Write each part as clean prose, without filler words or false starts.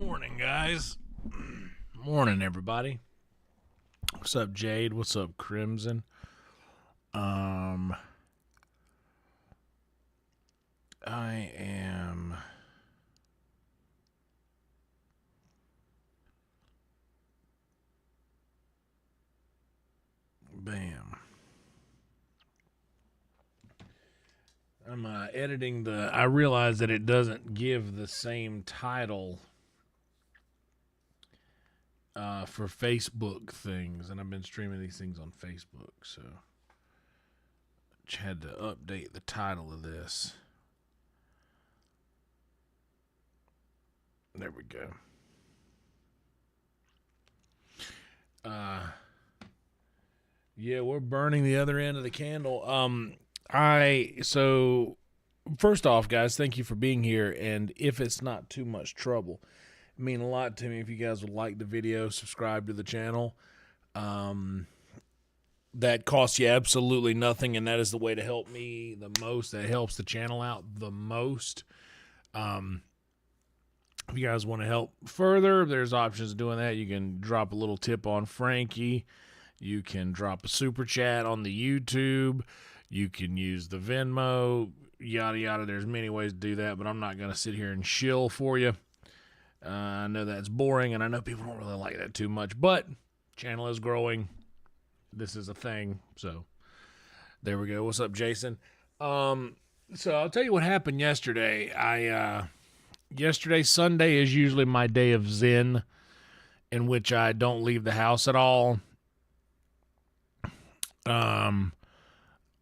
Morning, guys. Morning, everybody. What's up, Jade? What's up, Crimson? I am bam. I'm editing the. I realize that it doesn't give the same title for Facebook things, and I've been streaming these things on Facebook, so had to update the title of this. There we go. Yeah, we're burning the other end of the candle. So first off, guys, thank you for being here, and if it's not too much trouble, it mean a lot to me if you guys would like the video, subscribe to the channel. That costs you absolutely nothing, and that is the way to help me the most. That helps the channel out the most. If you guys want to help further, there's options of doing that. You can drop a little tip on Frankie. You can drop a super chat on the YouTube. You can use the Venmo, yada, yada. There's many ways to do that, but I'm not going to sit here and shill for you. I know that's boring, and I know people don't really like that too much, but channel is growing. This is a thing, so there we go. What's up, Jason? So I'll tell you what happened yesterday. Sunday is usually my day of zen, in which I don't leave the house at all.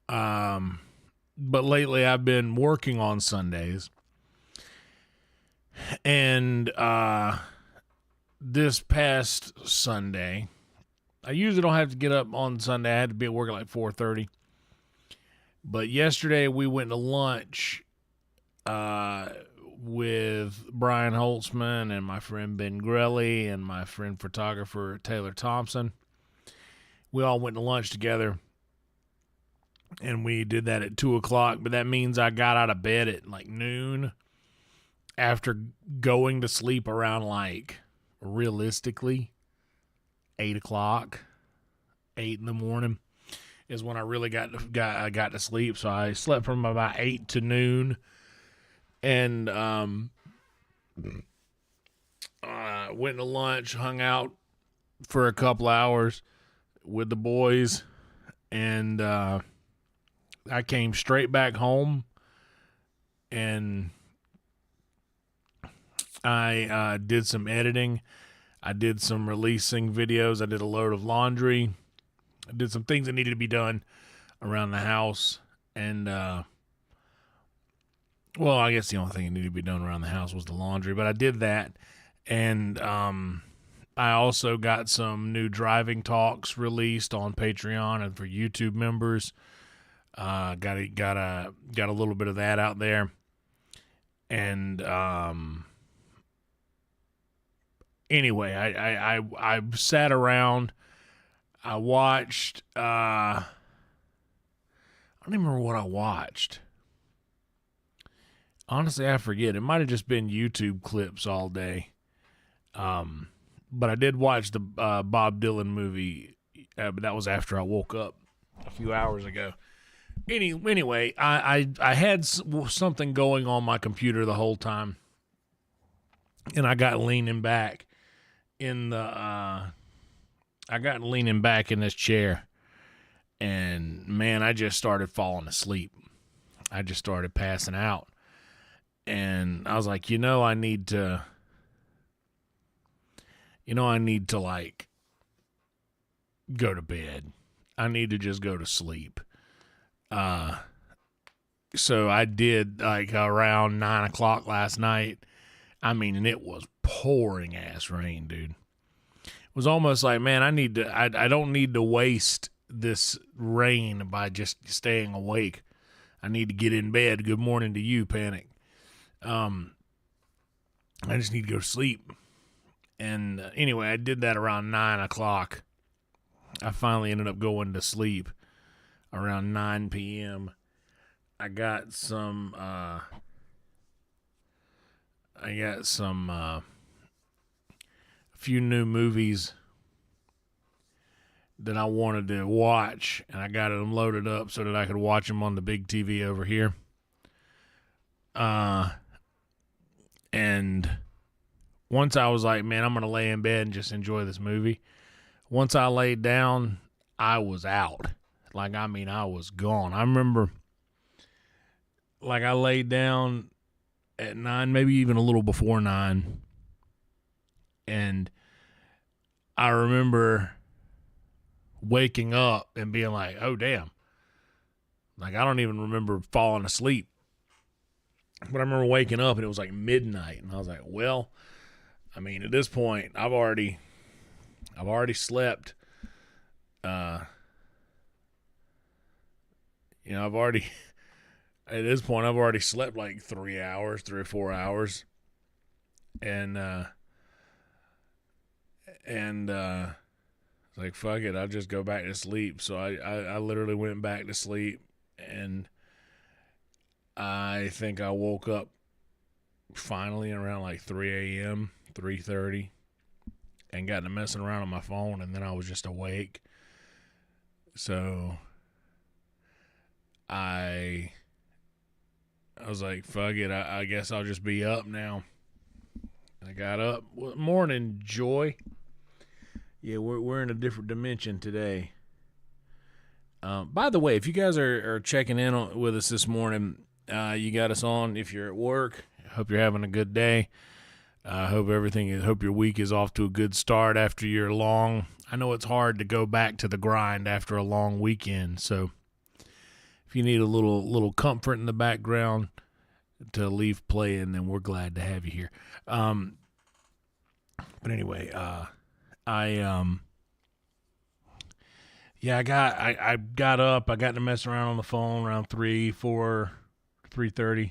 But lately I've been working on Sundays. And this past Sunday, I usually don't have to get up on Sunday. I had to be at work at like 4:30. But yesterday we went to lunch with Brian Holtzman and my friend Ben Grelly and my friend photographer Taylor Thompson. We all went to lunch together, and we did that at 2 o'clock. But that means I got out of bed at like noon after going to sleep around like realistically 8 o'clock, 8 in the morning is when I really got to sleep. So I slept from about 8 to noon, and went to lunch, hung out for a couple hours with the boys, and I came straight back home, and I did some editing. I did some releasing videos. I did a load of laundry. I did some things that needed to be done around the house. And, well, I guess the only thing that needed to be done around the house was the laundry. But I did that. And I also got some new driving talks released on Patreon and for YouTube members. Got a little bit of that out there. And anyway, I sat around. I watched, I don't even remember what I watched. Honestly, I forget. It might have just been YouTube clips all day. But I did watch the Bob Dylan movie, but that was after I woke up a few hours ago. Anyway, I had something going on my computer the whole time, and I got leaning back in this chair, and man, I just started falling asleep. I just started passing out, and I was like, I need to like go to bed. I need to just go to sleep. So I did like around 9 o'clock last night. I mean, and it was pouring ass rain, dude. It was almost like, man, I don't need to waste this rain by just staying awake. I need to get in bed. Good morning to you, Panic. I just need to go to sleep. And anyway, I did that around 9 o'clock. I finally ended up going to sleep around 9 p.m. I got some a few new movies that I wanted to watch, and I got them loaded up so that I could watch them on the big TV over here. And once I was like, man, I'm going to lay in bed and just enjoy this movie. Once I laid down, I was out. Like, I mean, I was gone. I remember, like, I laid down at 9, maybe even a little before 9. And I remember waking up and being like, oh, damn. Like, I don't even remember falling asleep. But I remember waking up and it was like midnight. And I was like, well, I mean, at this point, I've already slept. At this point, I've already slept like 3 or 4 hours. And it's like, fuck it, I'll just go back to sleep. So I literally went back to sleep, and I think I woke up finally around like 3 a.m., 3:30, and got to messing around on my phone, and then I was just awake. So I was like, fuck it, I guess I'll just be up now. I got up. Morning, Joy. Yeah, we're in a different dimension today. By the way, if you guys are checking in with us this morning, you got us on if you're at work. I hope you're having a good day. I hope your week is off to a good start after your long. I know it's hard to go back to the grind after a long weekend, so if you need a little comfort in the background to leave playing, then we're glad to have you here. But anyway, I got up. I got to mess around on the phone around 3:30.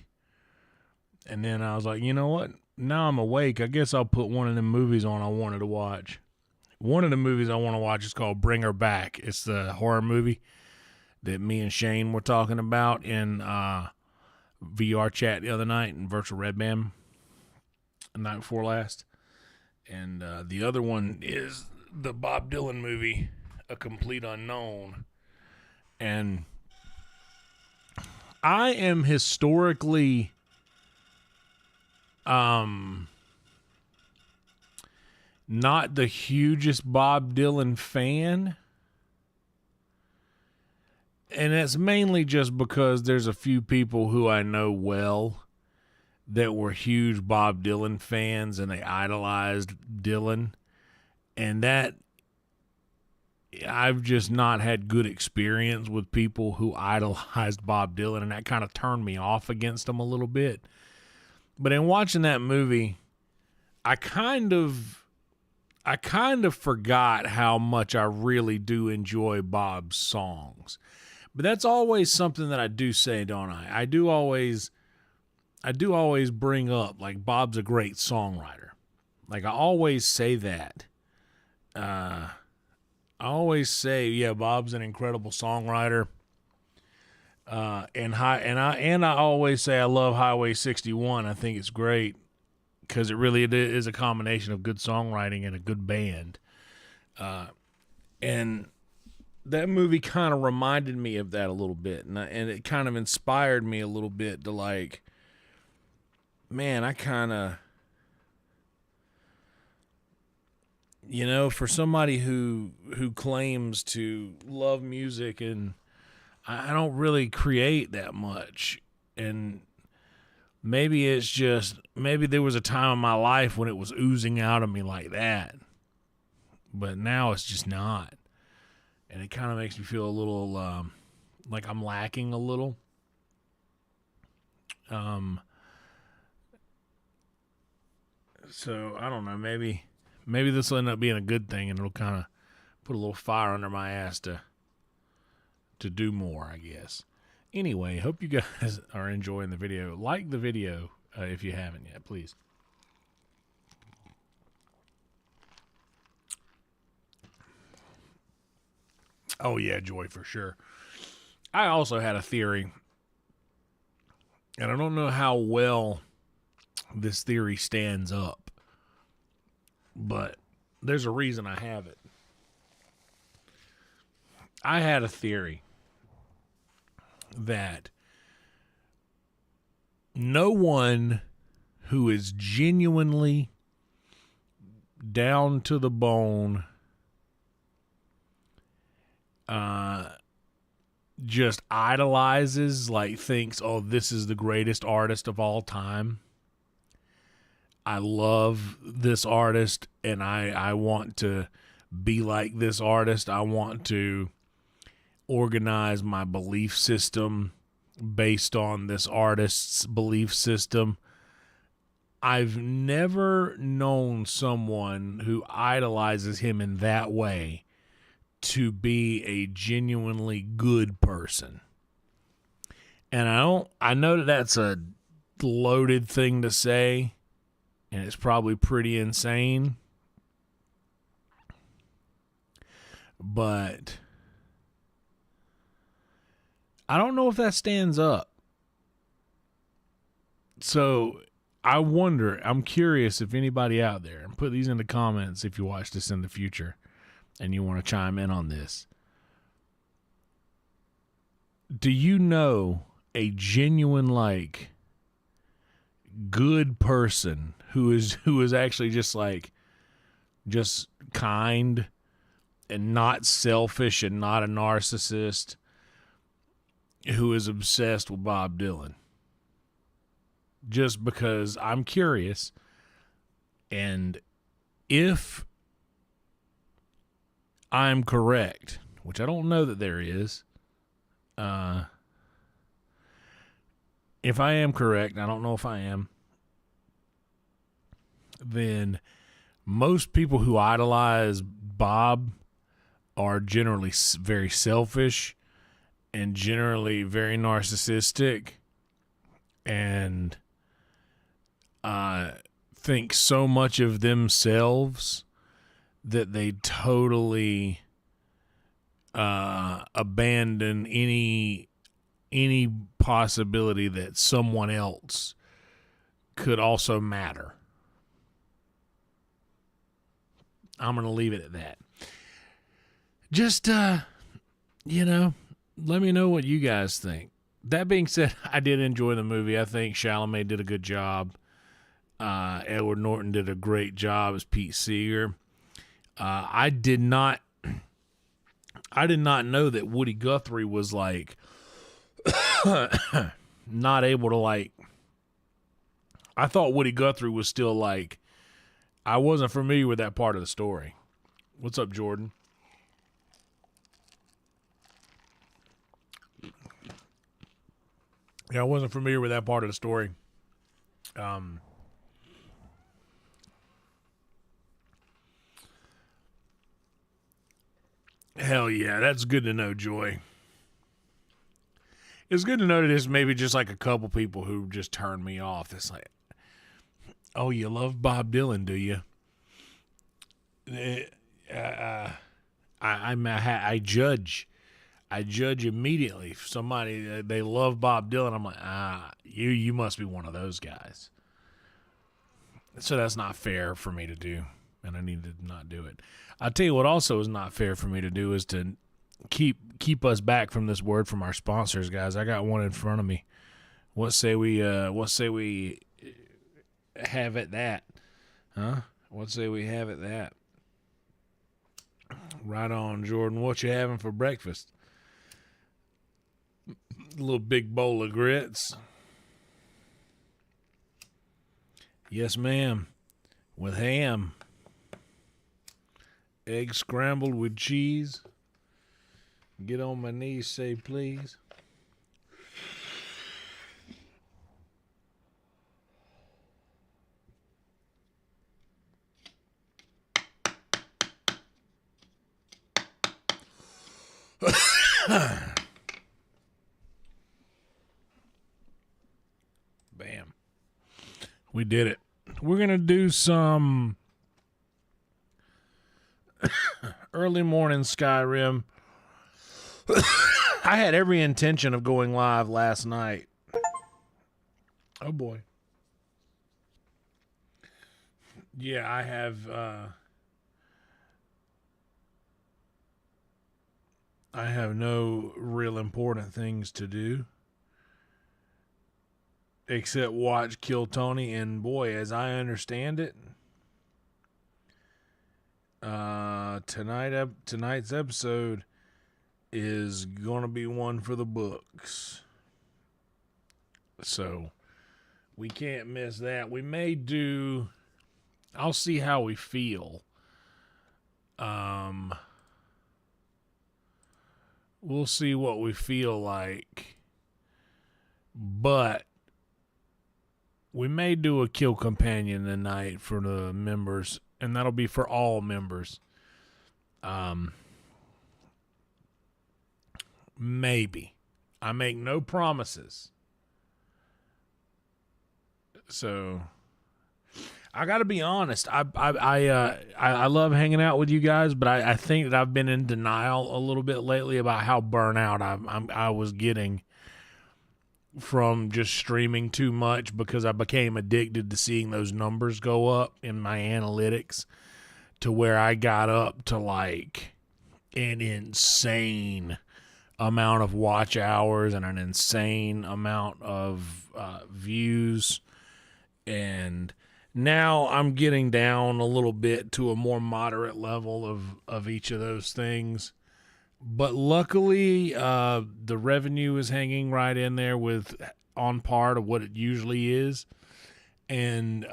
And then I was like, you know what? Now I'm awake. I guess I'll put one of them movies on I wanted to watch. One of the movies I want to watch is called Bring Her Back. It's the horror movie that me and Shane were talking about in VR chat the other night in Virtual Red Band the night before last. And the other one is the Bob Dylan movie, A Complete Unknown. And I am historically not the hugest Bob Dylan fan. And it's mainly just because there's a few people who I know well that were huge Bob Dylan fans and they idolized Dylan. And that I've just not had good experience with people who idolized Bob Dylan, and that kind of turned me off against him a little bit. But in watching that movie, I kind of forgot how much I really do enjoy Bob's songs. But that's always something that I do say, don't I? I do always bring up, like, Bob's a great songwriter. Like, I always say that. I always say, yeah, Bob's an incredible songwriter. And I always say I love Highway 61. I think it's great because it really is a combination of good songwriting and a good band. And that movie kind of reminded me of that a little bit, and it kind of inspired me a little bit to, like, man, I kind of, you know, for somebody who claims to love music, and I don't really create that much, and maybe there was a time in my life when it was oozing out of me like that, but now it's just not, and it kind of makes me feel a little like I'm lacking a little. So I don't know, maybe this will end up being a good thing, and it'll kind of put a little fire under my ass to do more, I guess. Anyway, hope you guys are enjoying the video. Like the video if you haven't yet, please. Oh yeah, Joy, for sure. I also had a theory, and I don't know how well this theory stands up, but there's a reason I have it. I had a theory that no one who is genuinely down to the bone just idolizes, like, thinks, oh, this is the greatest artist of all time. I love this artist, and I want to be like this artist. I want to organize my belief system based on this artist's belief system. I've never known someone who idolizes him in that way to be a genuinely good person. And I know that that's a loaded thing to say, and it's probably pretty insane, but I don't know if that stands up. So I wonder, I'm curious if anybody out there, and put these in the comments if you watch this in the future and you want to chime in on this. Do you know a genuine, like, good person who is actually just kind and not selfish and not a narcissist, who is obsessed with Bob Dylan? Just because I'm curious, and if I'm correct, which I don't know that there is, if I am correct, I don't know if I am, then most people who idolize Bob are generally very selfish and generally very narcissistic and think so much of themselves that they totally abandon any possibility that someone else could also matter. I'm going to leave it at that. Just, let me know what you guys think. That being said, I did enjoy the movie. I think Chalamet did a good job. Edward Norton did a great job as Pete Seeger. I did not know that Woody Guthrie was like not able to like. I thought Woody Guthrie was still like. I wasn't familiar with that part of the story. What's up, Jordan? Yeah, I wasn't familiar with that part of the story. Hell yeah, that's good to know, Joy. It's good to know that there's maybe just like a couple people who just turned me off. It's like, oh, you love Bob Dylan, do you? I judge. I judge immediately. If somebody, they love Bob Dylan, I'm like, you must be one of those guys. So that's not fair for me to do, and I need to not do it. I'll tell you what also is not fair for me to do is to keep us back from this word from our sponsors, guys. I got one in front of me. What say we have it that? Huh? What say we have it that? Right on, Jordan. What you having for breakfast? A little big bowl of grits. Yes, ma'am. With ham. Eggs scrambled with cheese. Get on my knees, say please. Bam. We did it. We're going to do some early morning Skyrim. I had every intention of going live last night. Oh boy. Yeah, I have no real important things to do except watch Kill Tony, and boy, as I understand it, tonight's episode is gonna be one for the books. So we can't miss that. We may do. I'll see how we feel. We'll see what we feel like, but we may do a kill companion tonight for the members, and that'll be for all members. Maybe. I make no promises. So I got to be honest. I love hanging out with you guys, but I think that I've been in denial a little bit lately about how burnout I was getting from just streaming too much, because I became addicted to seeing those numbers go up in my analytics to where I got up to like an insane amount of watch hours and an insane amount of views. And now I'm getting down a little bit to a more moderate level of each of those things. But luckily, the revenue is hanging right in there with on par to what it usually is. And,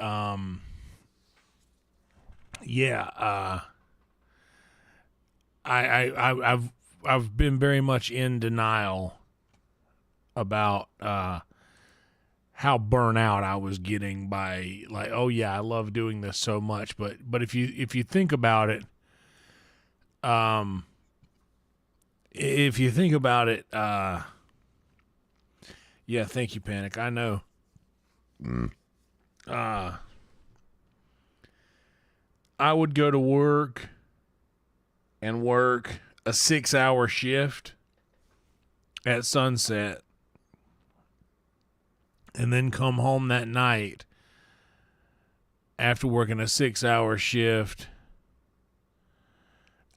I've been very much in denial about how burnt out I was getting by like, oh yeah, I love doing this so much, but if you think about it, if you think about it, yeah, thank you, Panic. I know. I would go to work and work a 6-hour shift at sunset and then come home that night after working a 6-hour shift.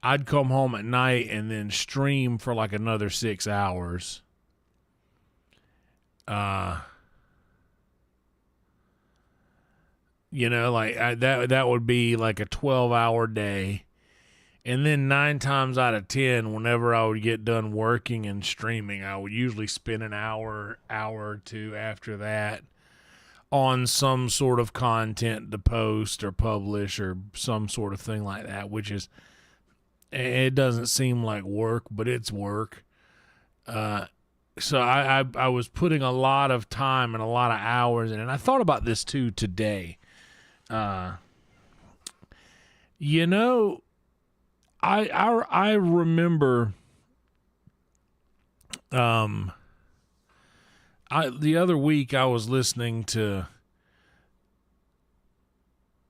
I'd come home at night and then stream for like another 6 hours. You know, like that would be like a 12-hour day. And then 9 times out of 10, whenever I would get done working and streaming, I would usually spend an hour or two after that on some sort of content to post or publish or some sort of thing like that, which is, it doesn't seem like work, but it's work. So I was putting a lot of time and a lot of hours in it. And I thought about this too today. You know, I remember the other week I was listening to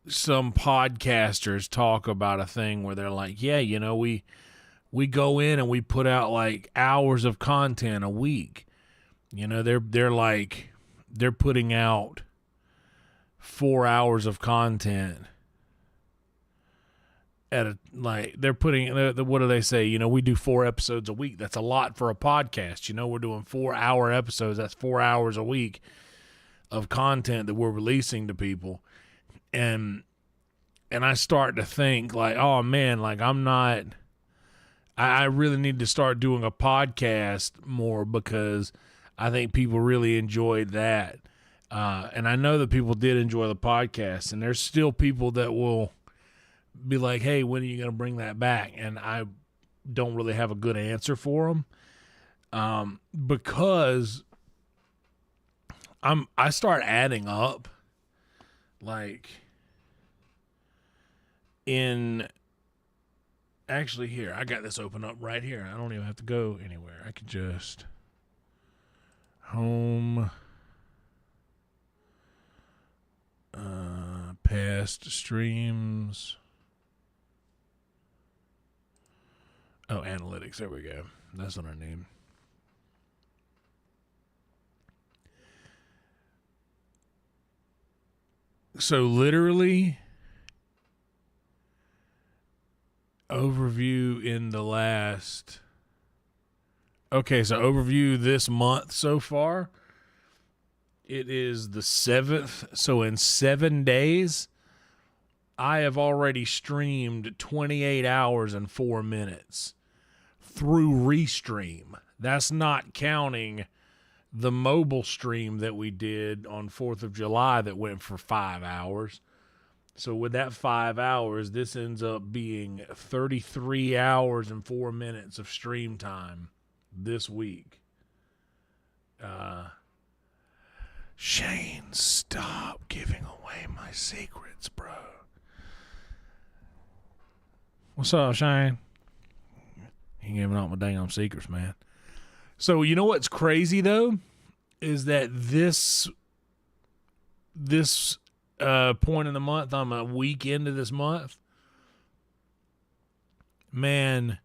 some podcasters talk about a thing where they're like, yeah, you know, we go in and we put out like hours of content a week. You know, they're putting out 4 hours of content at a, like, they're putting, what do they say? You know, we do 4 episodes a week. That's a lot for a podcast. You know, we're doing 4-hour episodes. That's 4 hours a week of content that we're releasing to people. And I start to think like, oh man, like I really need to start doing a podcast more because I think people really enjoyed that. And I know that people did enjoy the podcast, and there's still people that will be like, hey, when are you going to bring that back? And I don't really have a good answer for them. Because I start adding up, like, actually here, I got this open up right here. I don't even have to go anywhere. I could just home, past streams. Oh, analytics. There we go. That's what I need. So literally, overview in the last. Okay, so overview this month so far. It is the 7th. So in 7 days, I have already streamed 28 hours and 4 minutes through Restream. That's not counting the mobile stream that we did on 4th of July that went for 5 hours. So with that 5 hours, this ends up being 33 hours and 4 minutes of stream time this week. Shane, stop giving away my secrets, bro. What's up, Shane? He giving out my dang secrets, man. So you know what's crazy though, is that this point in the month, I'm a week into this month. Man,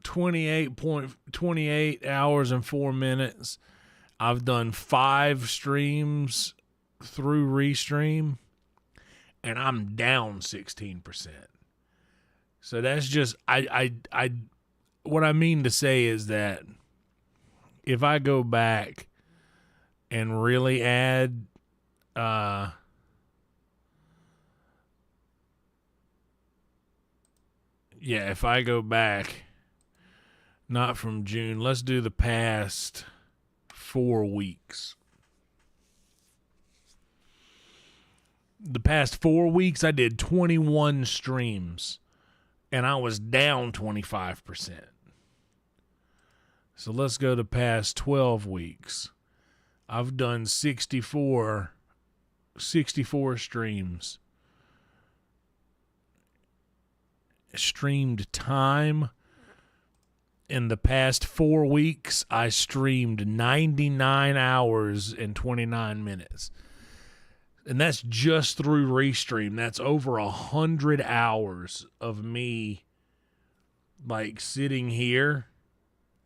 28 hours and 4 minutes. I've done 5 streams through Restream, and I'm down 16%. So that's just, what I mean to say is that if I go back and really add, if I go back, not from June, let's do the past 4 weeks. The past 4 weeks, I did 21 streams, and I was down 25%. So let's go to past 12 weeks. I've done 64 streams. Streamed time. In the past 4 weeks, I streamed 99 hours and 29 minutes. And that's just through Restream. That's over 100 hours of me, like, sitting here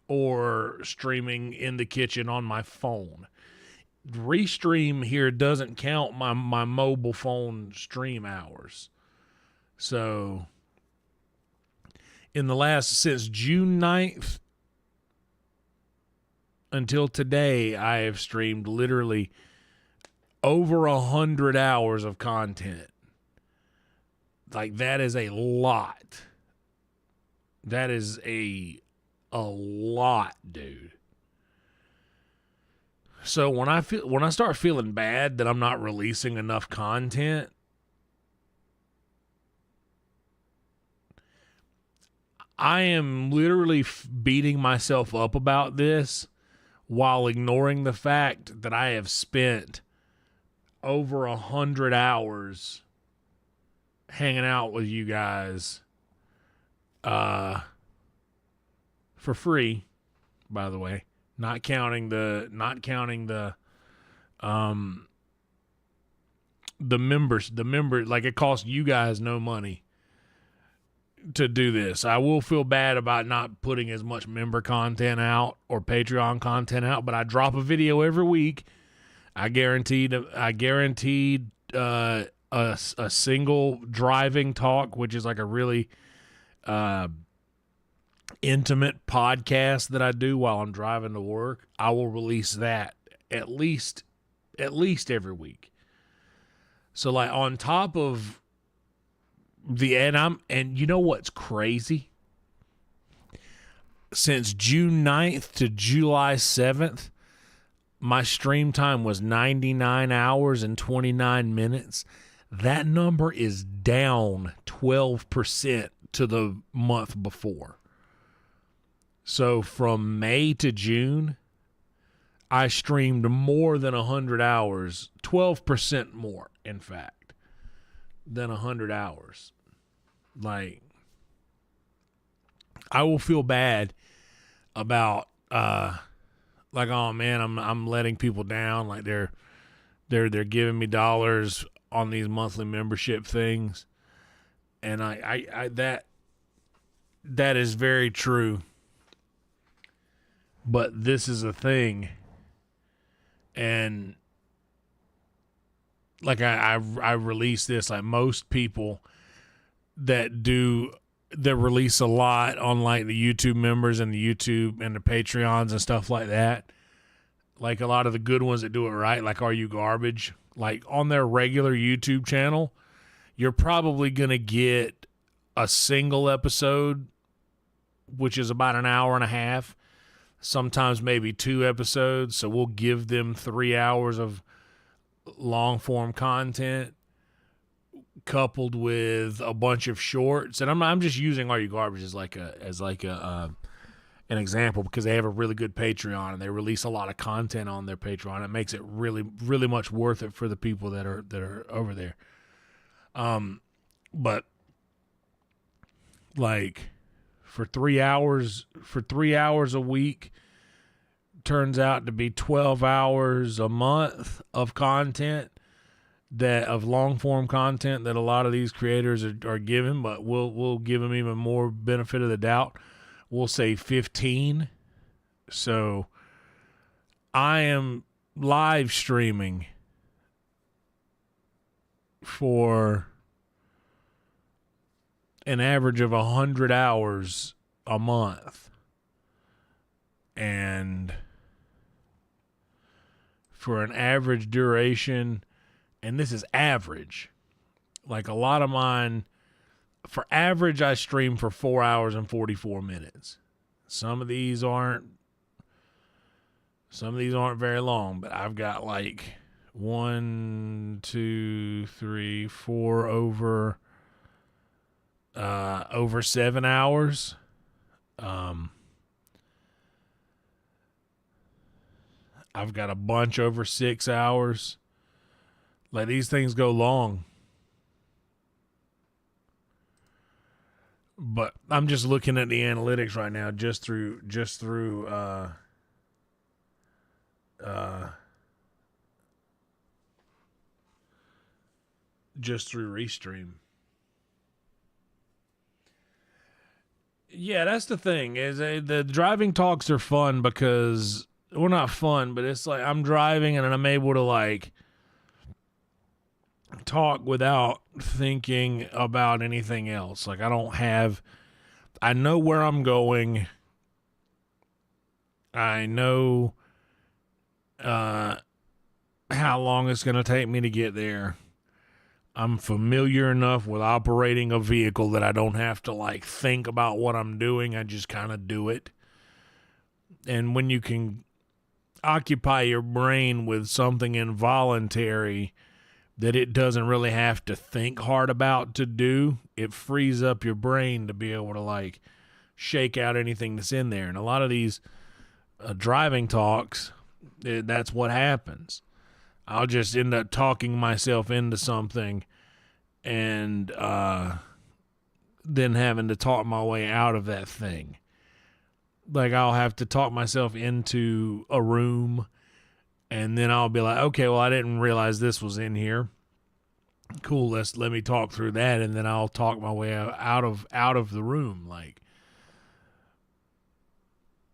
or streaming in the kitchen on my phone. Restream here doesn't count my mobile phone stream hours. So since June 9th until today, I have streamed literally over 100 hours of content. Like, that is a lot. That is a lot, dude. So when I start feeling bad that I'm not releasing enough content, I am literally beating myself up about this while ignoring the fact that I have spent over 100 hours hanging out with you guys for free, by the way. Not counting the members, like, it costs you guys no money to do this. I will feel bad about not putting as much member content out or Patreon content out, but I drop a video every week. I guaranteed a single driving talk, which is like a really intimate podcast that I do while I'm driving to work. I will release that at least every week. So, like, on top of and you know what's crazy? Since June 9th to July 7th, my stream time was 99 hours and 29 minutes. That number is down 12% to the month before. So from May to June, I streamed more than 100 hours, 12% more, in fact, than 100 hours. Like, I will feel bad about, like, oh man, I'm letting people down. Like, they're giving me dollars on these monthly membership things, and I that is very true. But this is a thing, and like, I release this, like most people that release a lot on, like, the YouTube members and the YouTube and the Patreons and stuff like that. Like, a lot of the good ones that do it right, like Are You Garbage? Like, on their regular YouTube channel, you're probably going to get a single episode, which is about an hour and a half, sometimes maybe 2 episodes. So we'll give them 3 hours of long form content coupled with a bunch of shorts. And I'm just using Are You Garbage as an example, because they have a really good Patreon and they release a lot of content on their Patreon. It makes it really, really much worth it for the people that are over there. But like, for 3 hours a week turns out to be 12 hours a month of content, of long form content that a lot of these creators are given. But we'll give them even more benefit of the doubt. We'll say 15. So I am live streaming for an average of 100 hours a month. And for an average duration, and this is average, like, a lot of mine, for average, I stream for 4 hours and 44 minutes. Some of these aren't very long, but I've got like 1, 2, 3, 4 over 7 hours. I've got a bunch over 6 hours. Like, these things go long. But I'm just looking at the analytics right now just through Restream. Yeah, that's the thing. Is the driving talks are fun because, well, not fun, but it's like I'm driving and I'm able to like talk without thinking about anything else. Like I know where I'm going. I know how long it's going to take me to get there. I'm familiar enough with operating a vehicle that I don't have to like think about what I'm doing. I just kind of do it. And when you can occupy your brain with something involuntary that it doesn't really have to think hard about to do, it frees up your brain to be able to like shake out anything that's in there. And a lot of these driving talks, that's what happens. I'll just end up talking myself into something and then having to talk my way out of that thing. Like, I'll have to talk myself into a room, and then I'll be like, okay, well, I didn't realize this was in here. Cool, let me talk through that, and then I'll talk my way out of the room. Like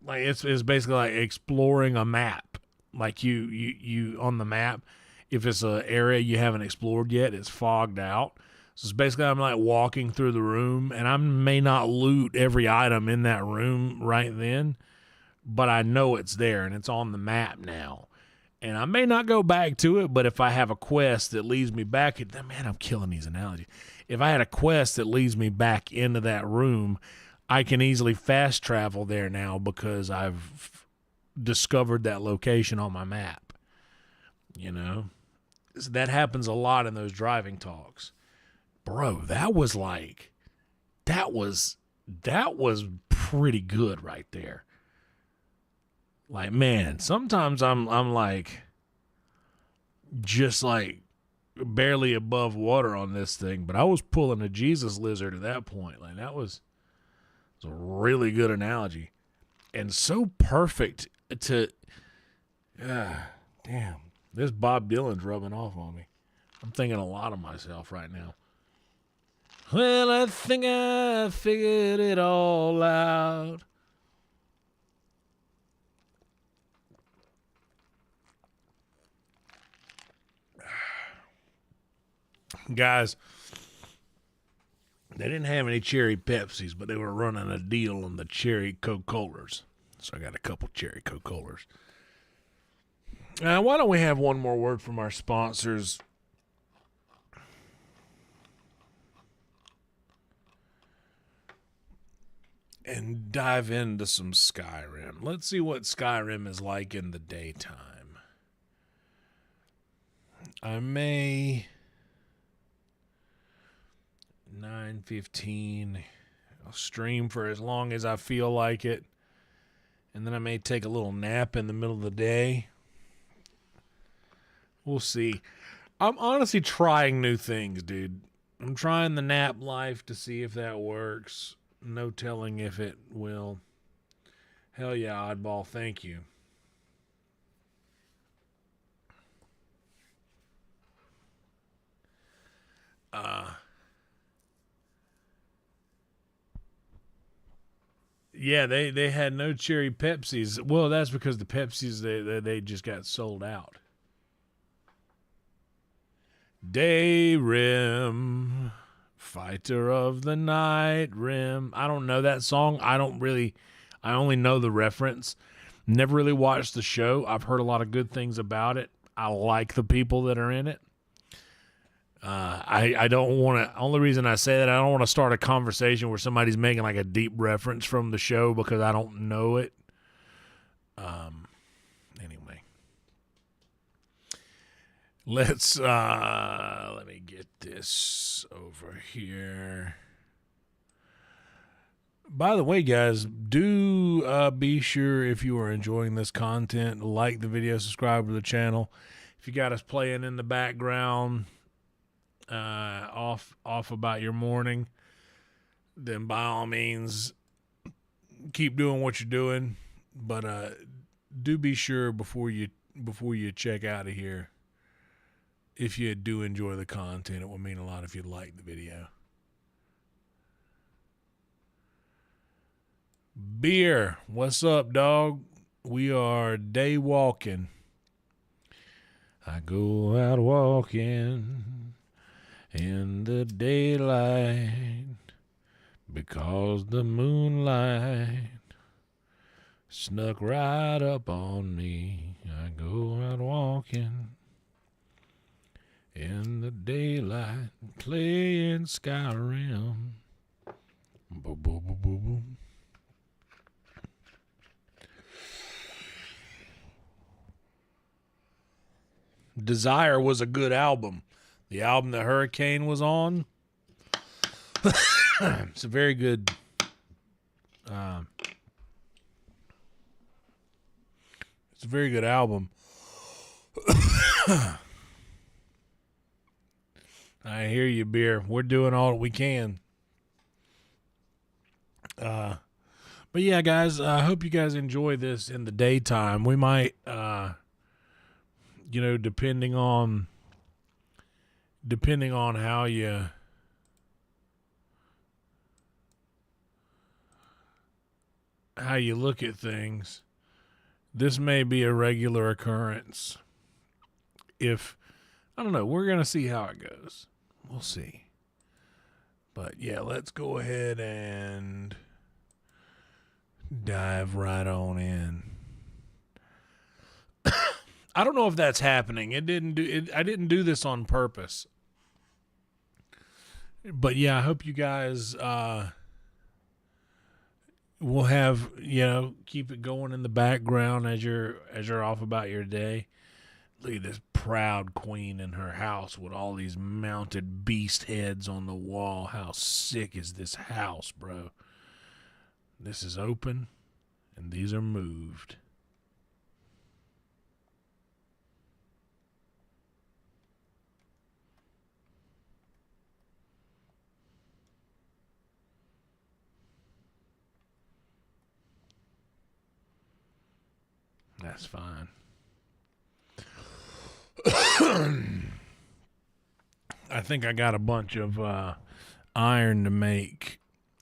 it's basically like exploring a map. Like you on the map, if it's an area you haven't explored yet, it's fogged out. So it's basically I'm like walking through the room, and I may not loot every item in that room right then, but I know it's there and it's on the map now. And I may not go back to it, but if I have a quest that leads me back, man, I'm killing these analogies. If I had a quest that leads me back into that room, I can easily fast travel there now because I've discovered that location on my map. You know? So that happens a lot in those driving talks. Bro, that was pretty good right there. Like, man, sometimes I'm like just like barely above water on this thing, but I was pulling a Jesus lizard at that point. Like, that was a really good analogy and so perfect to damn, this Bob Dylan's rubbing off on me. I'm thinking a lot of myself right now. Well, I think I figured it all out. Guys, they didn't have any cherry Pepsis, but they were running a deal on the cherry Coca-Colas. So I got a couple cherry Coca-Colas. Why don't we have one more word from our sponsors? And dive into some Skyrim. Let's see what Skyrim is like in the daytime. I may 9:15. I'll stream for as long as I feel like it. And then I may take a little nap in the middle of the day. We'll see. I'm honestly trying new things, dude. I'm trying the nap life to see if that works. No telling if it will. Hell yeah, Oddball. Thank you. Yeah, they had no cherry Pepsis. Well, that's because the Pepsis, they just got sold out. Day Rim, Fighter of the Night Rim. I don't know that song. I only know the reference. Never really watched the show. I've heard a lot of good things about it. I like the people that are in it. I don't want to. Only reason I say that, I don't want to start a conversation where somebody's making like a deep reference from the show because I don't know it. Anyway, let's let me get this over here. By the way, guys, do be sure, if you are enjoying this content, like the video, subscribe to the channel. If you got us playing in the background off about your morning, then by all means keep doing what you're doing. But do be sure before you check out of here, if you do enjoy the content, it would mean a lot if you like the video. Beer, what's up, dog? We are day walking. I go out walking in the daylight because the moonlight snuck right up on me. I go out walking in the daylight playing Skyrim. Boom, boom, boom, boom, boom. Desire was a good album. The album that Hurricane was on. It's a very good. It's a very good album. I hear you, Beer. We're doing all we can. But yeah, guys, I hope you guys enjoy this in the daytime. We might, depending on how you look at things, this may be a regular occurrence. If, I don't know, we're going to see how it goes. We'll see. But yeah, let's go ahead and dive right on in. I don't know if that's happening. I didn't do this on purpose. But yeah, I hope you guys will have, keep it going in the background as you're off about your day. Look at this proud queen in her house with all these mounted beast heads on the wall. How sick is this house, bro? This is open, and these are moved. That's fine. I think I got a bunch of iron to make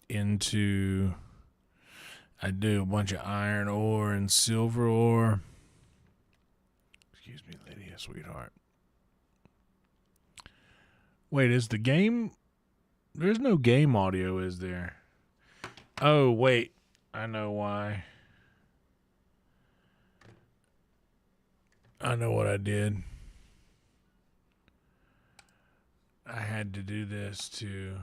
into. I do a bunch of iron ore and silver ore. Excuse me, Lydia, sweetheart. Wait, is the game? There's no game audio, is there? Oh, wait. I know why. I know what I did. I had to do this to...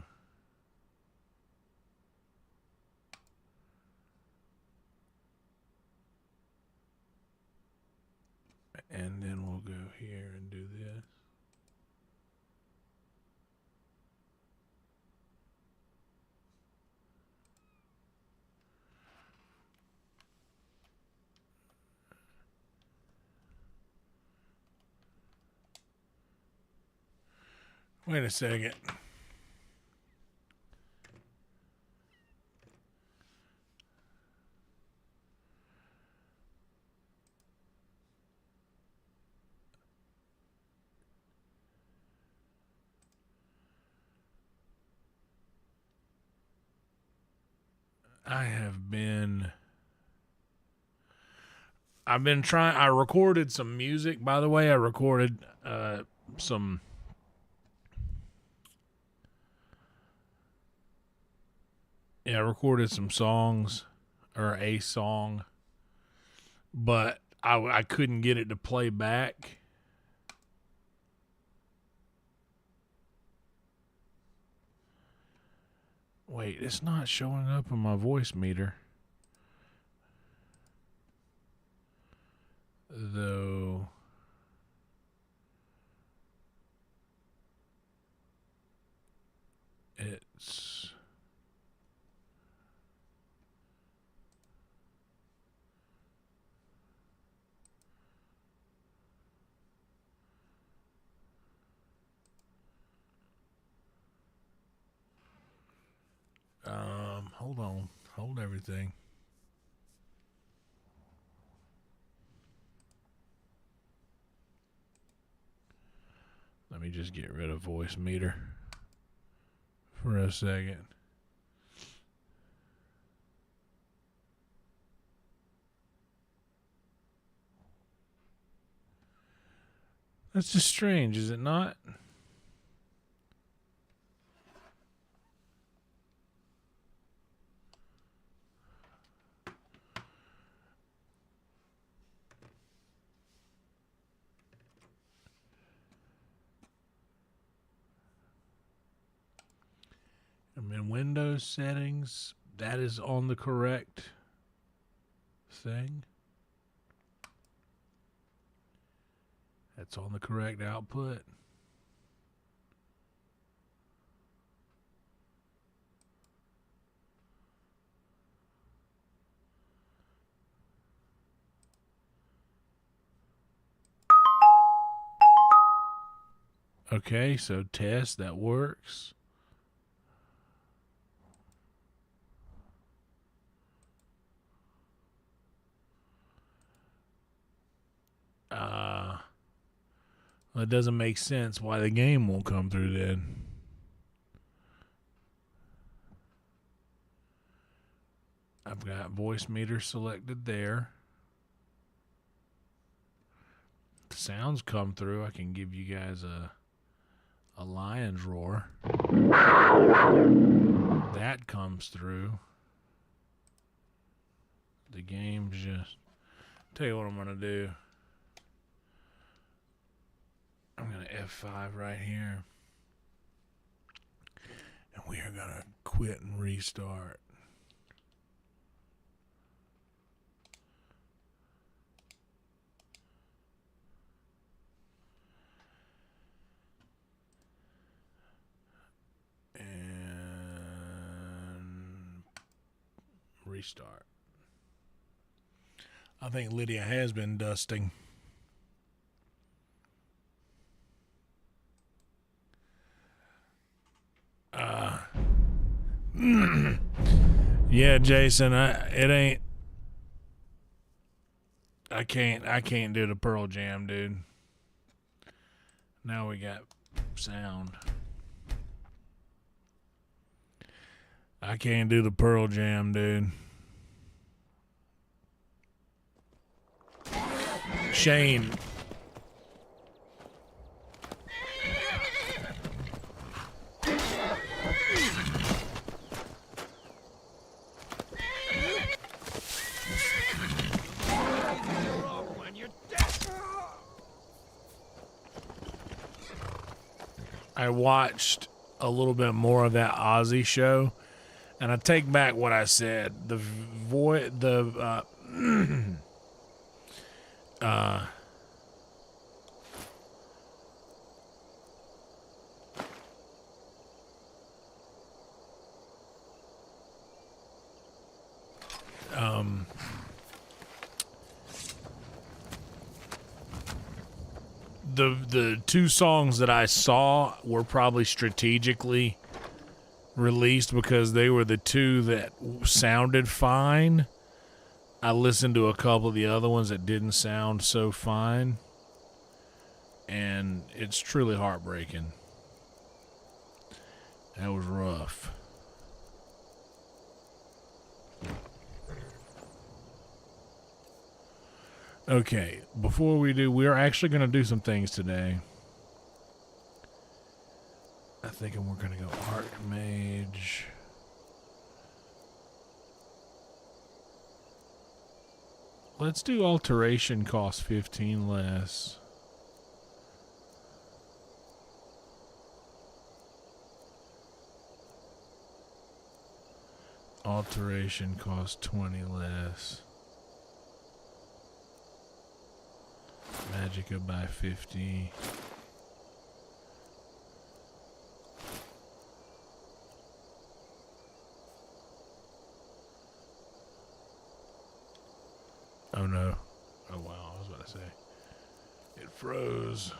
And then we'll go here and do this. Wait a second. I've been trying. I recorded some music, by the way. I recorded some. Yeah, I recorded some songs, or a song, but I couldn't get it to play back. Wait, it's not showing up on my voice meter. Though. It's. Hold on. Hold everything. Let me just get rid of voice meter for a second. That's just strange, is it not? I'm in Windows settings. That is on the correct thing. That's on the correct output. Okay, so test, that works. Well, it doesn't make sense why the game won't come through then. I've got voice meter selected there. The sounds come through. I can give you guys a lion's roar. That comes through. The game's just... Tell you what I'm going to do. I'm going to F5 right here. And we are going to quit and restart. And restart. I think Lydia has been dusting. Yeah, Jason, I can't do the Pearl Jam, dude. Now we got sound. I can't do the Pearl Jam, dude. Shane. I watched a little bit more of that Ozzy show, and I take back what I said. The two songs that I saw were probably strategically released because they were the two that sounded fine. I listened to a couple of the other ones that didn't sound so fine, and it's truly heartbreaking. That was rough. Okay, before we do, we're actually going to do some things today. I think we're going to go Archmage. Let's do alteration cost 15 less. Alteration cost 20 less. Magicka by 50. Oh no. Oh wow, I was about to say. It froze.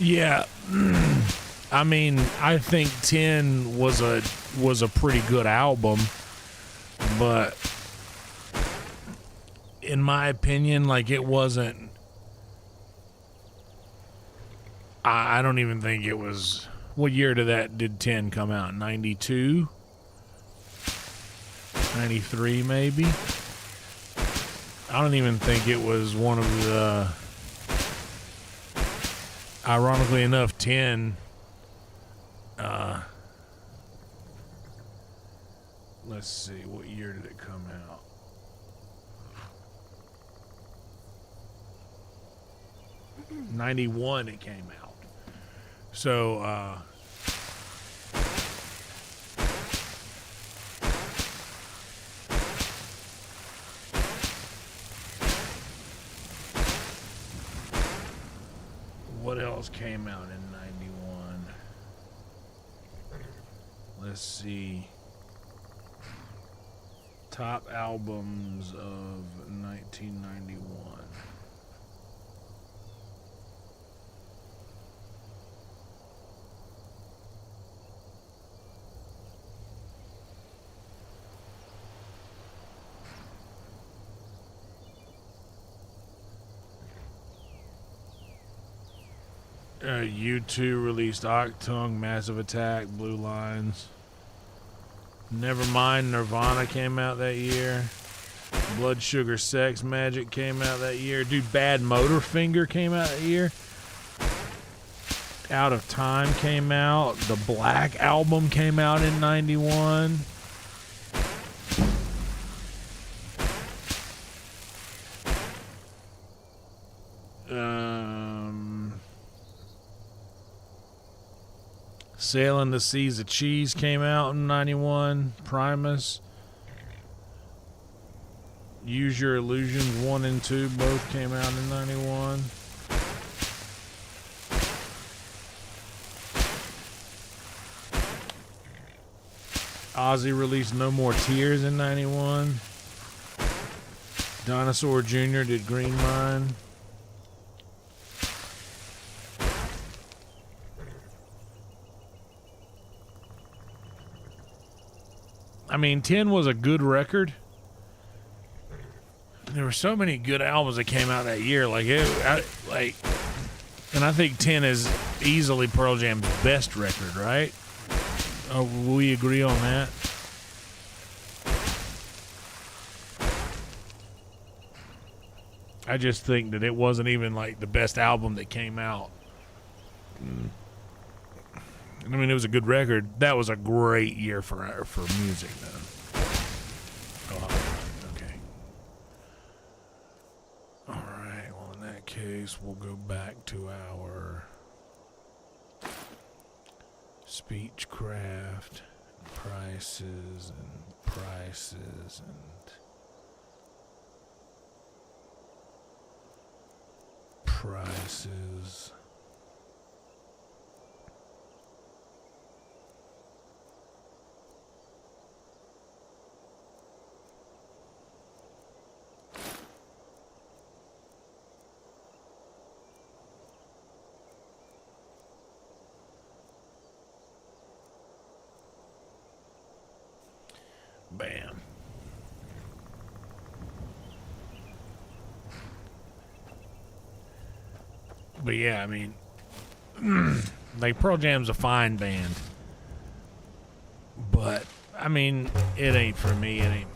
Yeah. I mean, I think 10 was a pretty good album, but in my opinion, like, it wasn't. I don't even think it was. What year did 10 come out? 92? 93 maybe? I don't even think it was one of the. Ironically enough, 10. Let's see, what year did it come out? '91 it came out. So, what else came out in 91? Let's see. Top albums of 1991. U2 released Octung, Massive Attack, Blue Lines. Nevermind, Nirvana came out that year. Blood Sugar Sex Magic came out that year. Dude, Bad Motorfinger came out that year. Out of Time came out. The Black Album came out in 91. Sailing the Seas of Cheese came out in 91. Primus. Use Your Illusions 1 and 2 both came out in 91. Ozzy released No More Tears in 91. Dinosaur Jr. did Green Mine. I mean, 10 was a good record. There were so many good albums that came out that year. And I think 10 is easily Pearl Jam's best record, right? Will we agree on that? I just think that it wasn't even like the best album that came out. I mean, it was a good record. That was a great year for music, though. Oh, okay. All right. Well, in that case, we'll go back to our Speechcraft, prices and prices and prices. Bam. But yeah, I mean, like, Pearl Jam's a fine band, but I mean, it ain't for me. It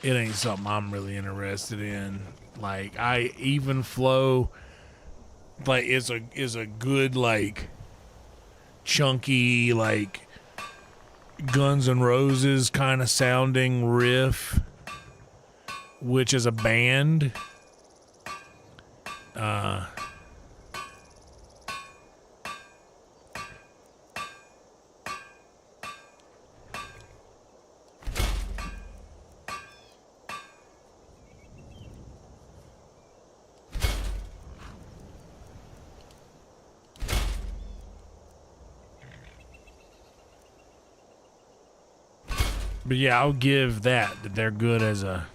ain't something I'm really interested in. Like, Even Flow, like, is a good, like, chunky, like, Guns N' Roses kind of sounding riff, which is a band. But yeah, I'll give that they're good as a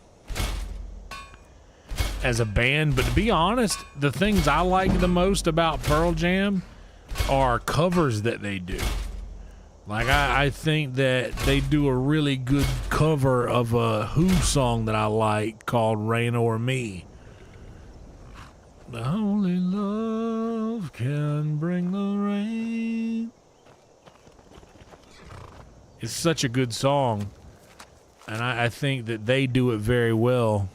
as a band, but to be honest, the things I like the most about Pearl Jam are covers that they do. Like, I think that they do a really good cover of a Who song that I like called Rain O'er Me. The only love can bring the rain. It's such a good song, and I think that they do it very well.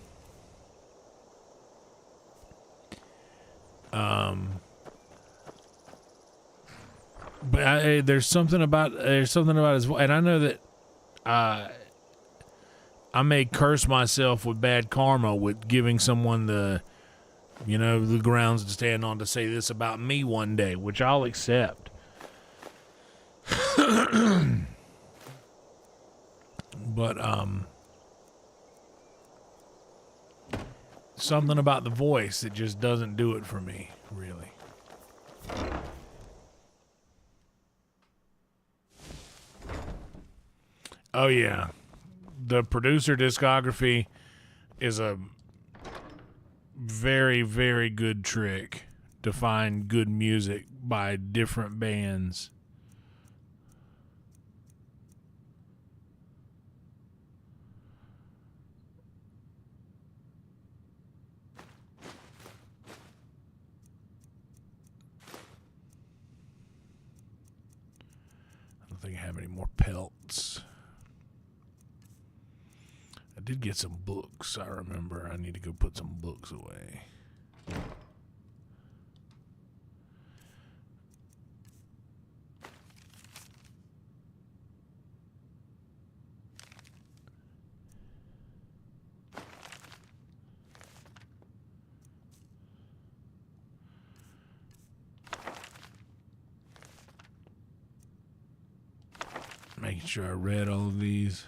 But there's something about his voice, and I know that I may curse myself with bad karma with giving someone the grounds to stand on to say this about me one day, which I'll accept. But something about the voice that just doesn't do it for me, really. Oh yeah, the producer discography is a very, very good trick to find good music by different bands. I don't think I have any more pelts. I did get some books, I remember. I need to go put some books away. Making sure I read all of these.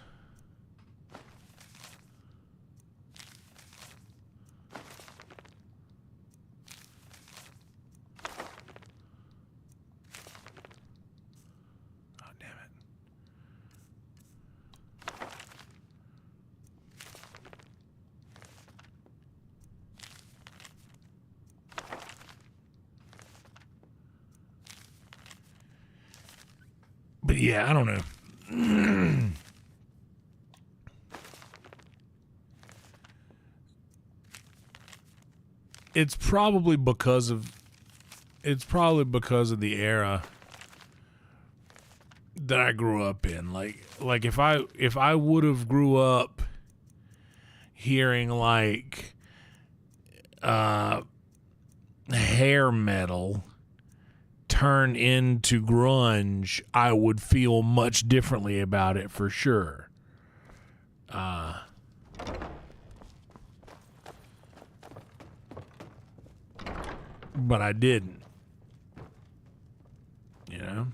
But yeah, I don't know. It's probably because of the era that I grew up in. Like if I would have grew up hearing like hair metal turn into grunge, I would feel much differently about it for sure. But I didn't. You know?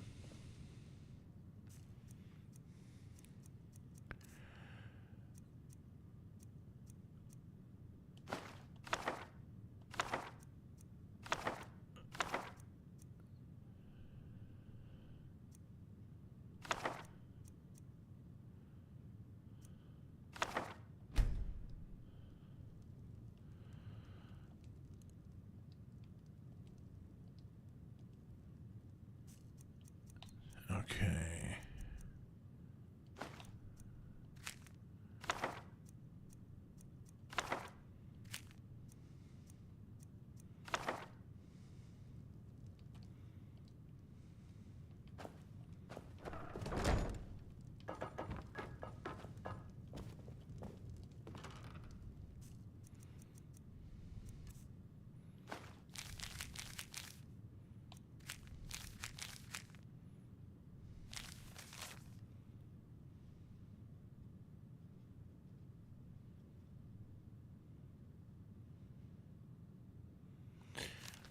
Okay.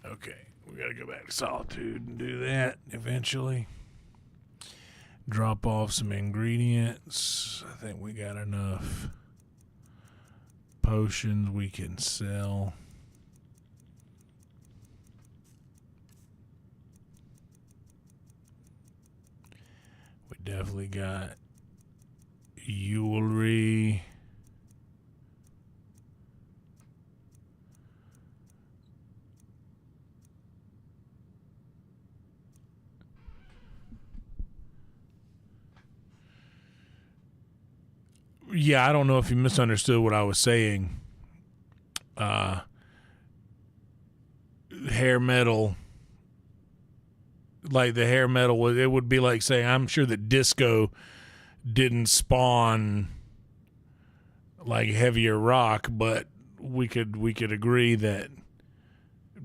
Okay, we gotta go back to Solitude and do that eventually. Drop off some ingredients. I think we got enough potions we can sell. We definitely got jewelry. Yeah, I don't know if you misunderstood what I was saying. Hair metal, like the hair metal, it would be like saying, I'm sure that disco didn't spawn like heavier rock, but we could agree that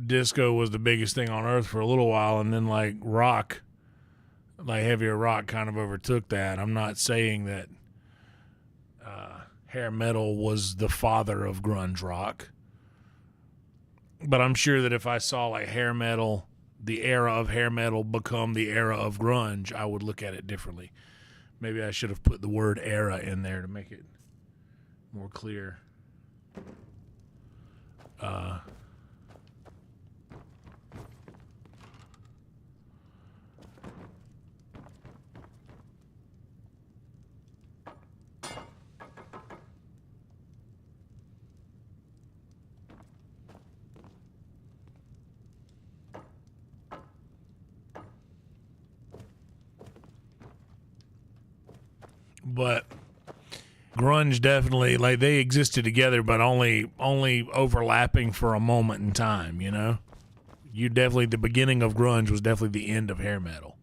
disco was the biggest thing on earth for a little while, and then like rock, like heavier rock kind of overtook that. I'm not saying that hair metal was the father of grunge rock, but I'm sure that if I saw like hair metal, the era of hair metal become the era of grunge, I would look at it differently. Maybe I should have put the word era in there to make it more clear. But grunge definitely, like, they existed together, but only overlapping for a moment in time, you know? The beginning of grunge was definitely the end of hair metal,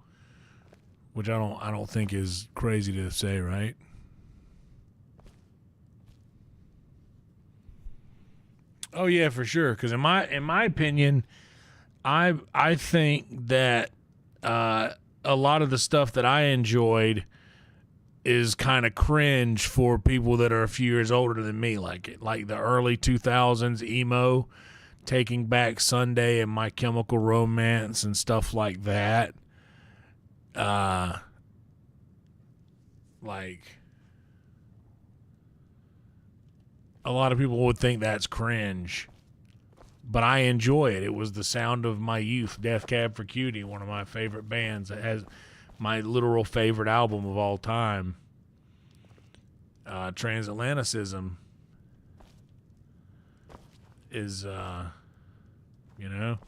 which I don't think is crazy to say, right? Oh yeah, for sure. Because in my opinion, I think that a lot of the stuff that I enjoyed is kind of cringe for people that are a few years older than me, like the early 2000s emo, Taking Back Sunday and My Chemical Romance and stuff like that. Like a lot of people would think that's cringe, but I enjoy it. It was the sound of my youth. Death Cab for Cutie, one of my favorite bands. It has my literal favorite album of all time. Transatlanticism is, you know,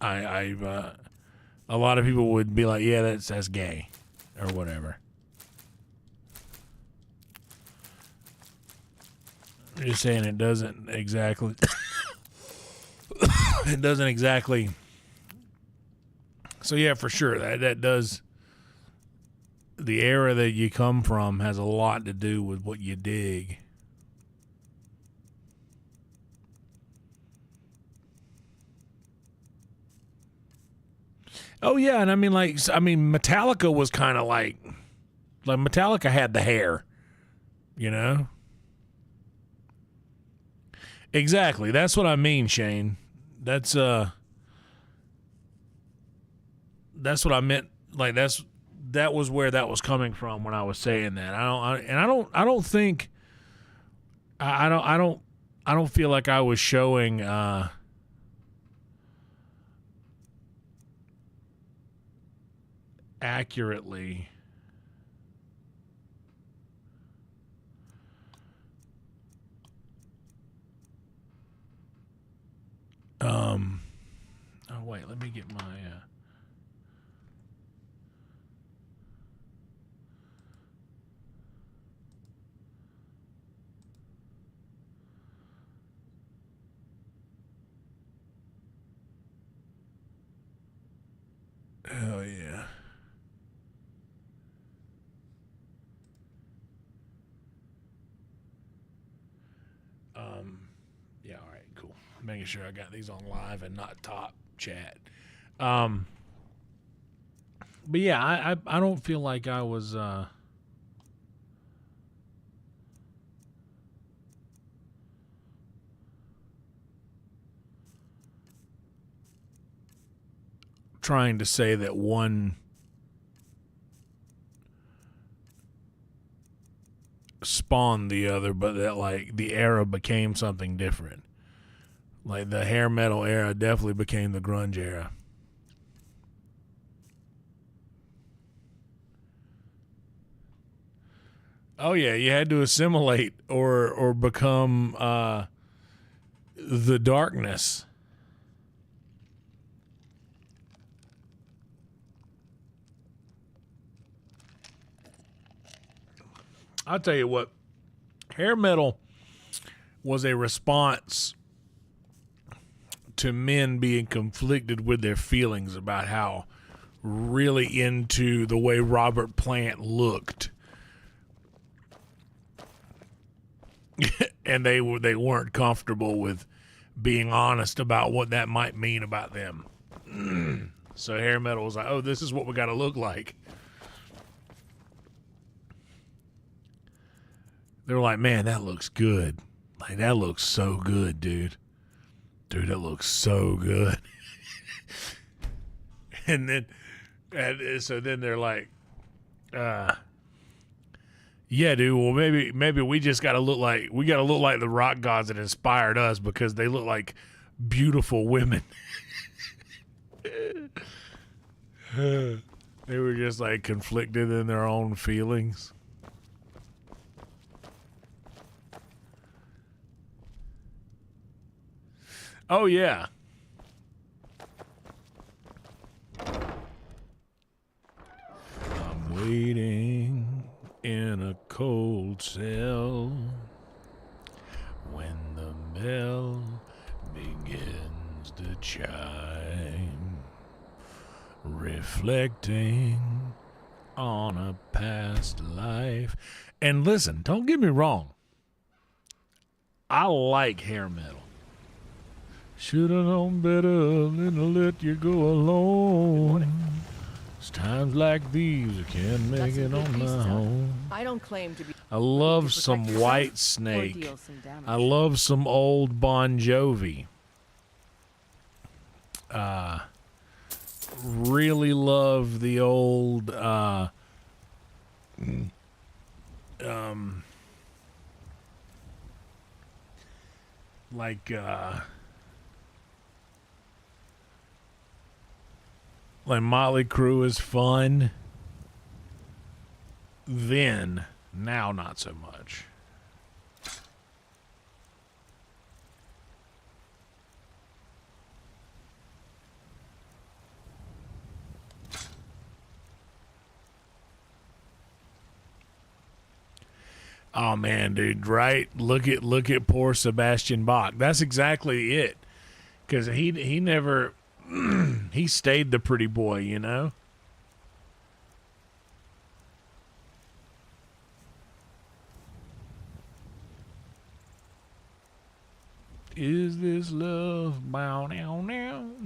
a lot of people would be like, yeah, that's gay or whatever. I'm just saying it doesn't exactly it doesn't exactly. So yeah, for sure that does. The era that you come from has a lot to do with what you dig. Oh yeah, and I mean Metallica was kind of like Metallica had the hair, you know? Exactly. That's what I mean, Shane. That's what I meant. Like that was where that was coming from when I was saying that. I don't think I don't feel like I was showing accurately oh wait, let me get my oh yeah. Yeah, all right, cool. Making sure I got these on live and not top chat. But yeah, I don't feel like I was trying to say that one spawned the other, but that like the era became something different. Like the hair metal era definitely became the grunge era. Oh yeah, you had to assimilate or become the darkness. I'll tell you what, hair metal was a response to men being conflicted with their feelings about how really into the way Robert Plant looked. And they weren't comfortable with being honest about what that might mean about them. So hair metal was like, oh, this is what we got to look like. They were like, man, that looks good. Like, that looks so good, dude. Dude, that looks so good. And so then they're like, yeah, dude, well, maybe we just got to look like the rock gods that inspired us because they look like beautiful women. They were just like conflicted in their own feelings. Oh, yeah. I'm waiting in a cold cell when the bell begins to chime, reflecting on a past life. And listen, don't get me wrong. I like hair metal. Should have known better than to let you go alone. It's times like these I can't make it on my own. I don't claim to be. I love some White Snake. I love some old Bon Jovi. Really love the old like Motley Crue is fun. Then, now not so much. Oh man, dude, right? Look at poor Sebastian Bach. That's exactly it. 'Cause he never he stayed the pretty boy, you know? Is this love bow now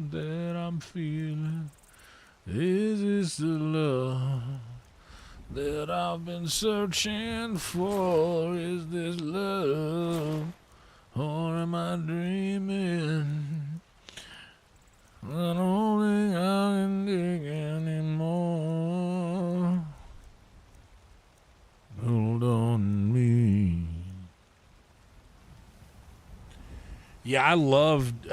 that I'm feeling? Is this the love that I've been searching for? Is this love, or am I dreaming? I don't think I can dig anymore. Hold on to me. Yeah, I loved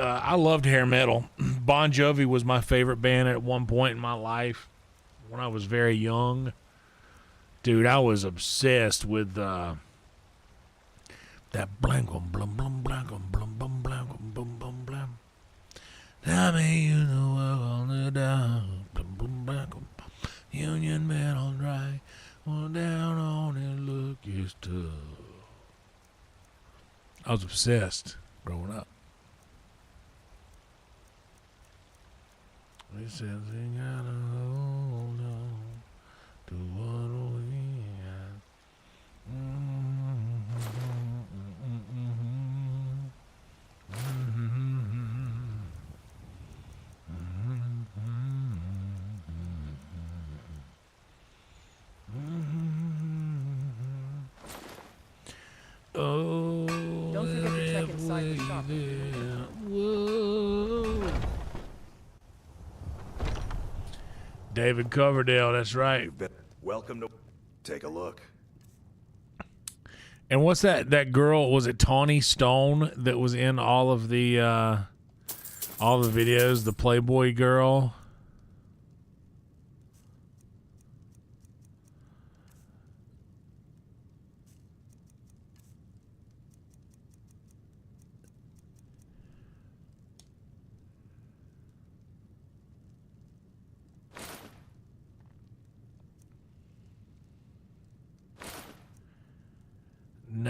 hair metal. Bon Jovi was my favorite band at one point in my life when I was very young. Dude, I was obsessed with that blankum blum blum blankum blum blum blankum blum blum blum. Tell me you know on the down blum blum blankum. Union Metal Drive. Well, down on it, look, it's tough. I was obsessed growing up. We said they gotta hold on to what we got. Oh, don't forget to check inside the shop. Whoa. David Coverdale, that's right. Welcome to take a look. And what's that girl, was it Tawny Stone that was in all the videos, the Playboy girl?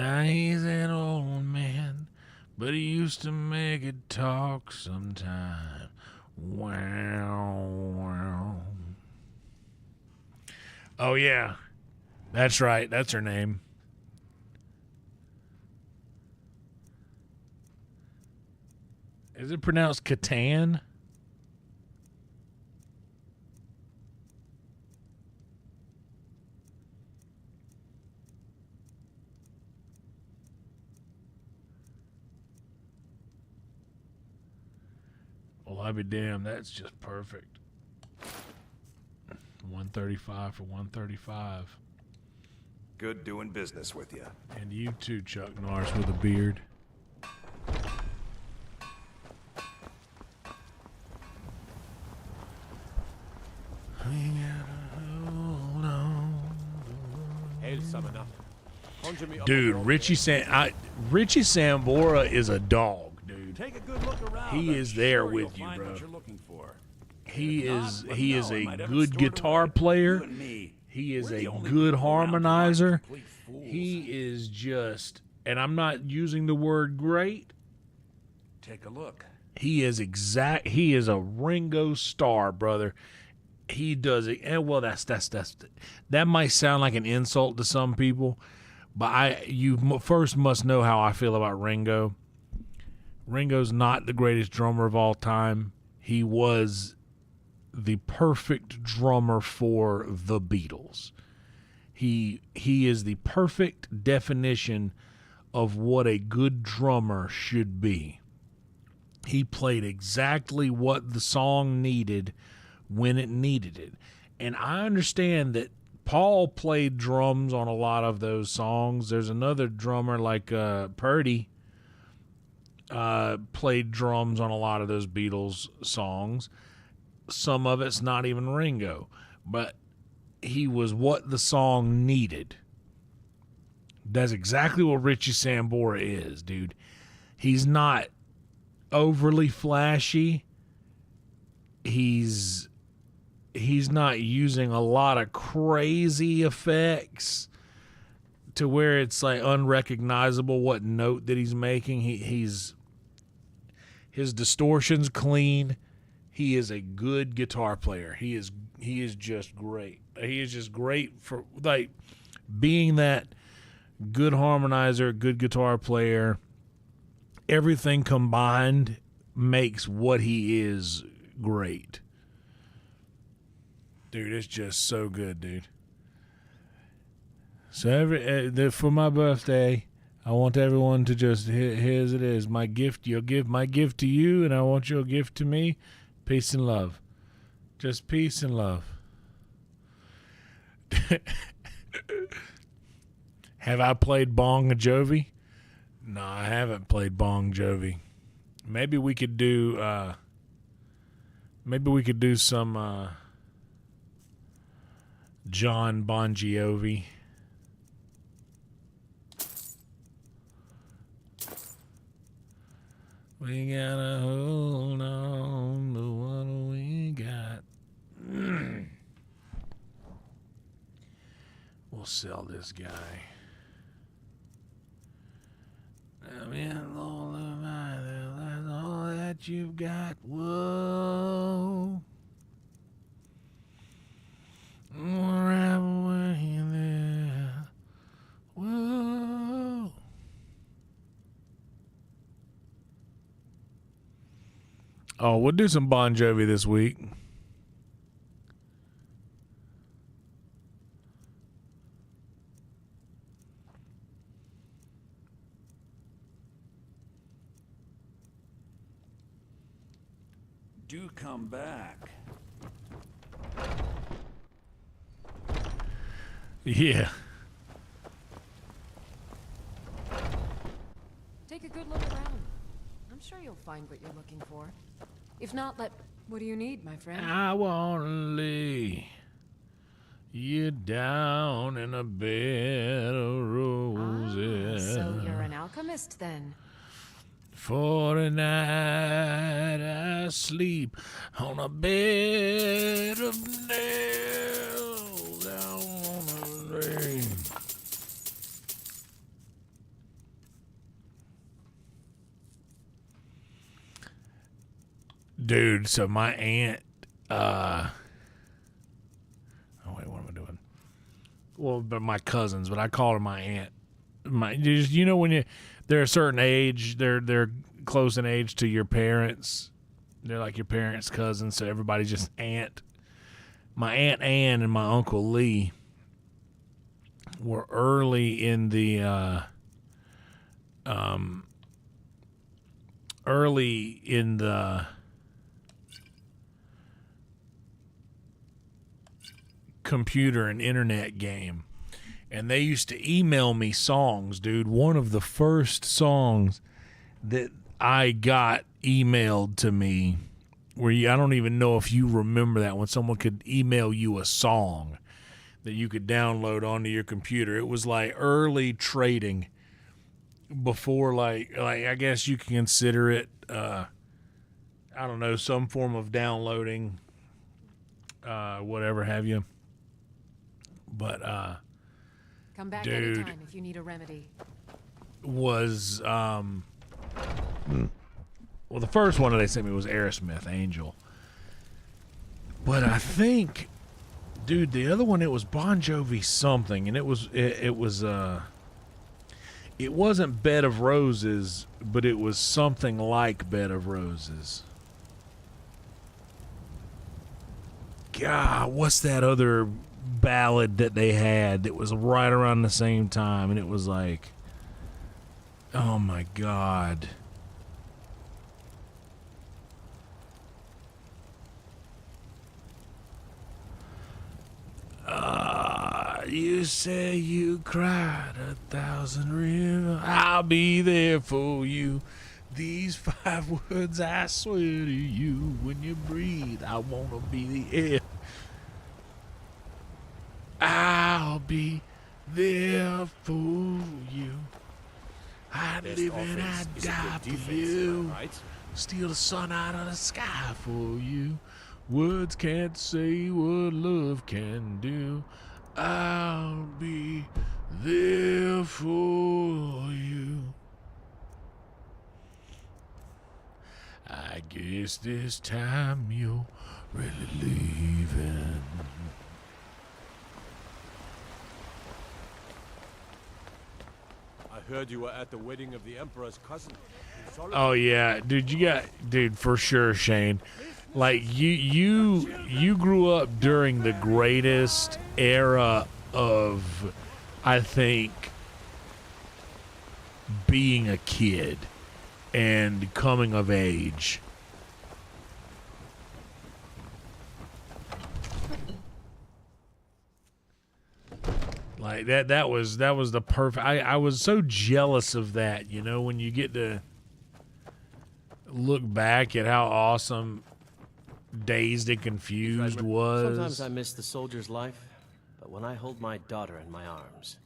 Now he's an old man, but he used to make it talk sometime. Wow, wow. Oh, yeah. That's right. That's her name. Is it pronounced Catan? Well, I'll be damned. That's just perfect. 135 for 135. Good doing business with you. And you too, Chuck Norris with a beard. Dude, Richie Sambora is a dog, dude. Take a good look around. He is there with you, bro. He is a good guitar player. He is a good harmonizer. He is just, and I'm not using the word great. Take a look. He is a Ringo Starr, brother. He does it, and well, that might sound like an insult to some people, but you first must know how I feel about Ringo. Ringo's not the greatest drummer of all time. He was the perfect drummer for the Beatles. He is the perfect definition of what a good drummer should be. He played exactly what the song needed when it needed it. And I understand that Paul played drums on a lot of those songs. There's another drummer like Purdy played drums on a lot of those Beatles songs. Some of it's not even Ringo, but he was what the song needed. That's exactly what Richie Sambora is, dude. He's not overly flashy. He's not using a lot of crazy effects to where it's like unrecognizable what note that he's making. His distortion's clean. He is a good guitar player. He is just great. He is just great for like being that good harmonizer, good guitar player. Everything combined makes what he is great. Dude, it's just so good, dude. So for my birthday, I want everyone to just, here's it is, my gift. You'll give my gift to you, and I want your gift to me. Peace and love. Just peace and love. Have I played Bon Jovi? No, I haven't played Bon Jovi. Maybe we could do some John Bon Jovi. We gotta hold on to what we got. We'll sell this guy. I mean, all of that's all that you've got. Whoa. Right away there. Whoa. Oh, we'll do some Bon Jovi this week. Do come back. Yeah. Take a good look around. I'm sure you'll find what you're looking for. If not, what do you need, my friend? I want to lay you down in a bed of roses. So you're an alchemist then. For the night I sleep on a bed of nails down on the lane. Dude, so my aunt, oh wait, what am I doing? Well, but my cousins, but I call her my aunt. You know, when they're a certain age, they're close in age to your parents. They're like your parents' cousins, so everybody's just aunt. My Aunt Ann and my Uncle Lee were early in the computer and internet game, and they used to email me songs, dude. One of the first songs that I got emailed to me, I don't even know if you remember that, when someone could email you a song that you could download onto your computer. It was like early trading before like I guess you can consider it I don't know, some form of downloading, whatever have you. But Come back dude, anytime if you need a remedy. Was well, the first one that they sent me was Aerosmith, Angel. But I think, dude, the other one, it was Bon Jovi something, and it wasn't Bed of Roses, but it was something like Bed of Roses. God, what's that other ballad that they had that was right around the same time, and it was like, oh my God. You say you cried 1,000 rivers. I'll be there for you. These 5 words I swear to you. When you breathe, I wanna be the air. I'll be there for you. I'd live and I'd die for you. Right? Steal the sun out of the sky for you. Words can't say what love can do. I'll be there for you. I guess this time you're really leaving. I heard you were at the wedding of the Emperor's cousin. Oh yeah, dude, for sure, Shane. Like you grew up during the greatest era of, I think, being a kid and coming of age. Like that was the perfect. I was so jealous of that, you know, when you get to look back at how awesome Dazed and Confused was. Sometimes I miss the soldier's life, but when I hold my daughter in my arms,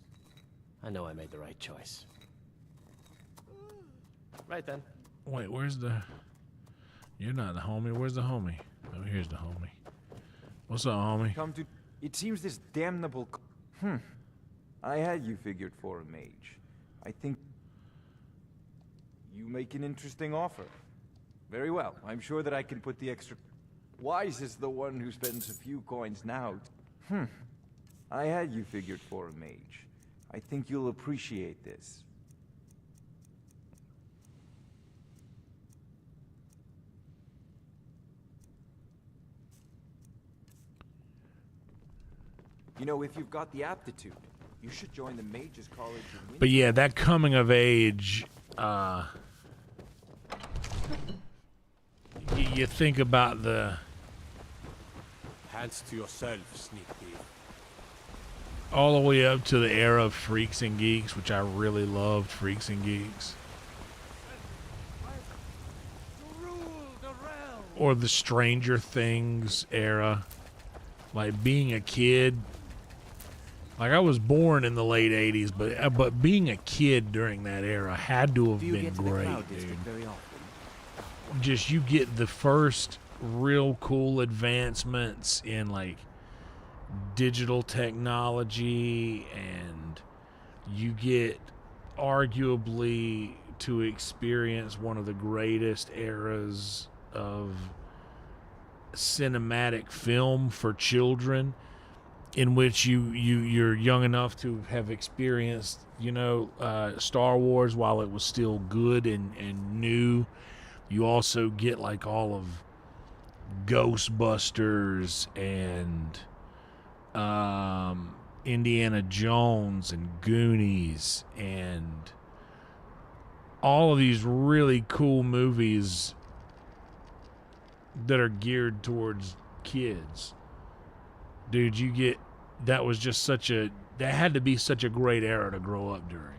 I know I made the right choice. Right then. Wait, where's the... You're not the homie. Where's the homie? Oh, here's the homie. What's up, homie? Come to... It seems this damnable... I had you figured for a mage. I think... You make an interesting offer. Very well. I'm sure that I can put the extra... Wise is the one who spends a few coins now. I had you figured for a mage. I think you'll appreciate this. You know, if you've got the aptitude, you should join the Mages College in But yeah, that coming of age, you think about the... Hands to yourself, sneak thief. all the way up to the era of Freaks and Geeks, which I really loved, Freaks and Geeks. Or the Stranger Things era. Like being a kid. Like I was born in the late 80s, but being a kid during that era had to have been great, dude. Just you get the first real cool advancements in like digital technology, and you get arguably to experience one of the greatest eras of cinematic film for children, in which you're young enough to have experienced, Star Wars while it was still good and new. You also get like all of Ghostbusters and Indiana Jones and Goonies and all of these really cool movies that are geared towards kids. Dude, that had to be such a great era to grow up during.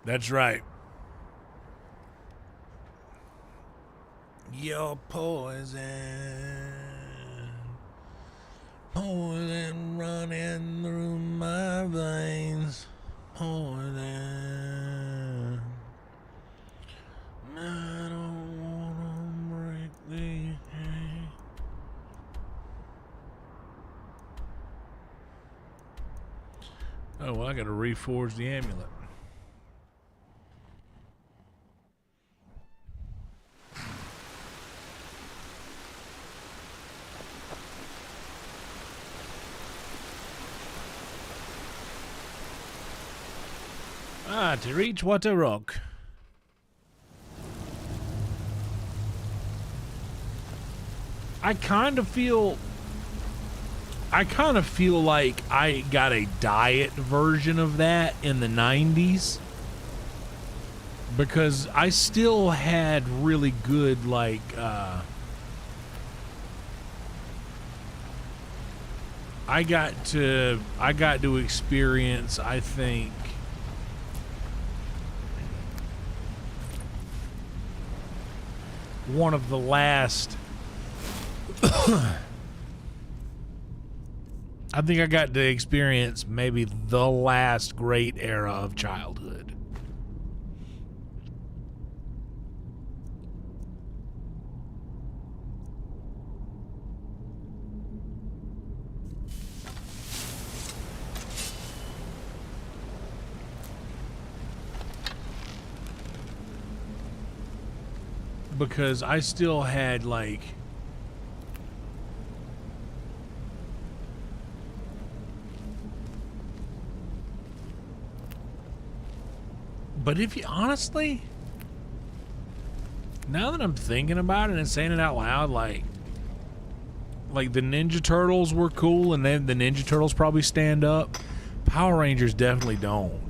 That's right. Your poison running through my veins. Poison. I don't wanna break the chain. Oh, well, I gotta reforge the amulet. To reach Water Rock. I kind of feel like I got a diet version of that in the 90s, because I still had really good I got to experience, I think, one of the last I think I got to experience maybe the last great era of childhood. Because I still had but if you honestly, now that I'm thinking about it and saying it out loud, like the Ninja Turtles were cool, and then the Ninja Turtles probably stand up. Power Rangers definitely don't.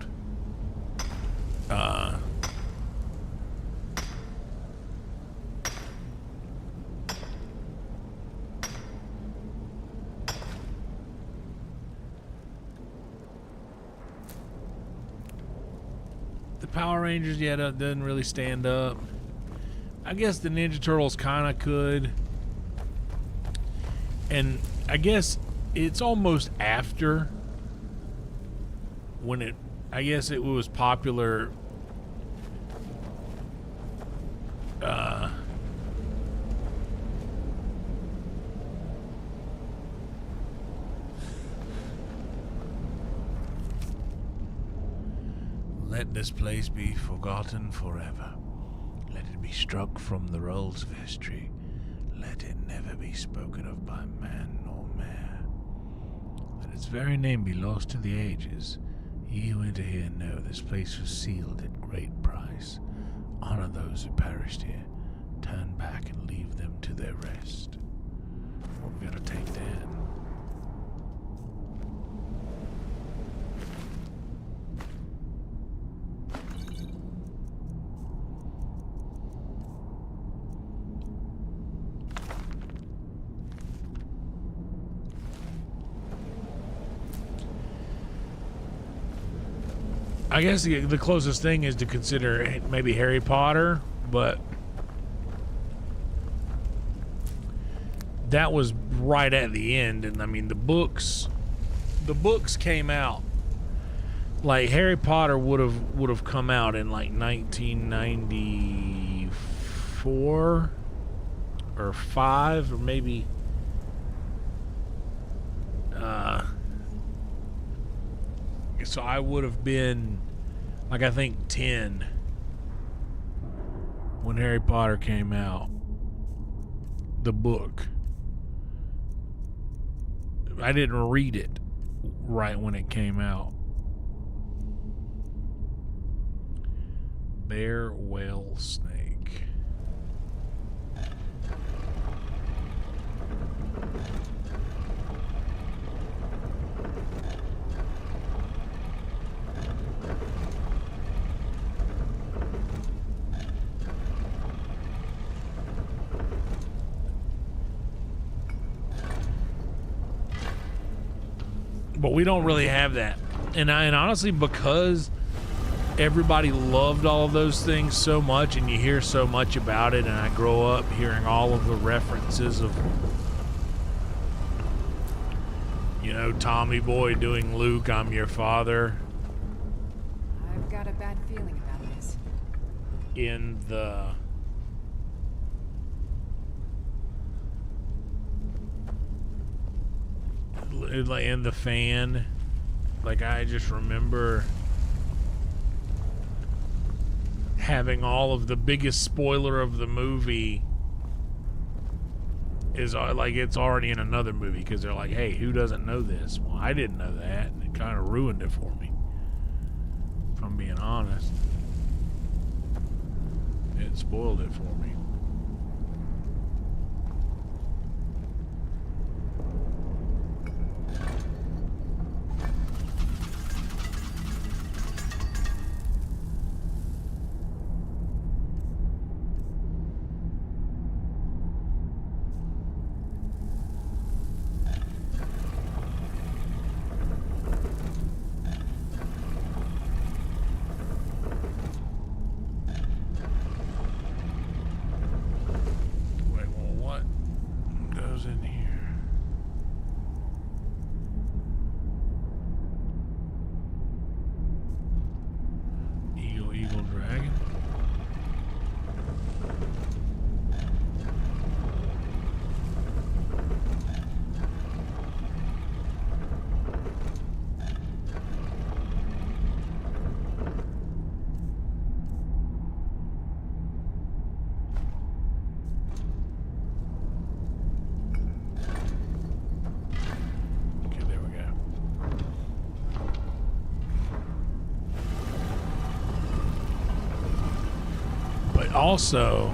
Power Rangers, yeah, doesn't really stand up. I guess the Ninja Turtles kind of could. And I guess it's almost after when I guess it was popular. Let this place be forgotten forever. Let it be struck from the rolls of history. Let it never be spoken of by man nor mare. Let its very name be lost to the ages. Ye who enter here know this place was sealed at great price. Honor those who perished here. Turn back and leave them to their rest. What we gotta take down? I guess the closest thing is to consider maybe Harry Potter, but that was right at the end. And I mean, the books came out, like Harry Potter would have come out in like 1994 or 5, or maybe so I would have been, like, I think 10 when Harry Potter came out. The book. I didn't read it right when it came out. Bear, whale, snake. But we don't really have that. And honestly, because everybody loved all of those things so much, and you hear so much about it, and I grow up hearing all of the references of, you know, Tommy Boy doing Luke, I'm your father. I've got a bad feeling about this. In the fan. Like, I just remember having all of the biggest spoiler of the movie is like it's already in another movie, because they're like, hey, who doesn't know this? Well, I didn't know that, and it kind of ruined it for me, if I'm being honest. It spoiled it for me. Also,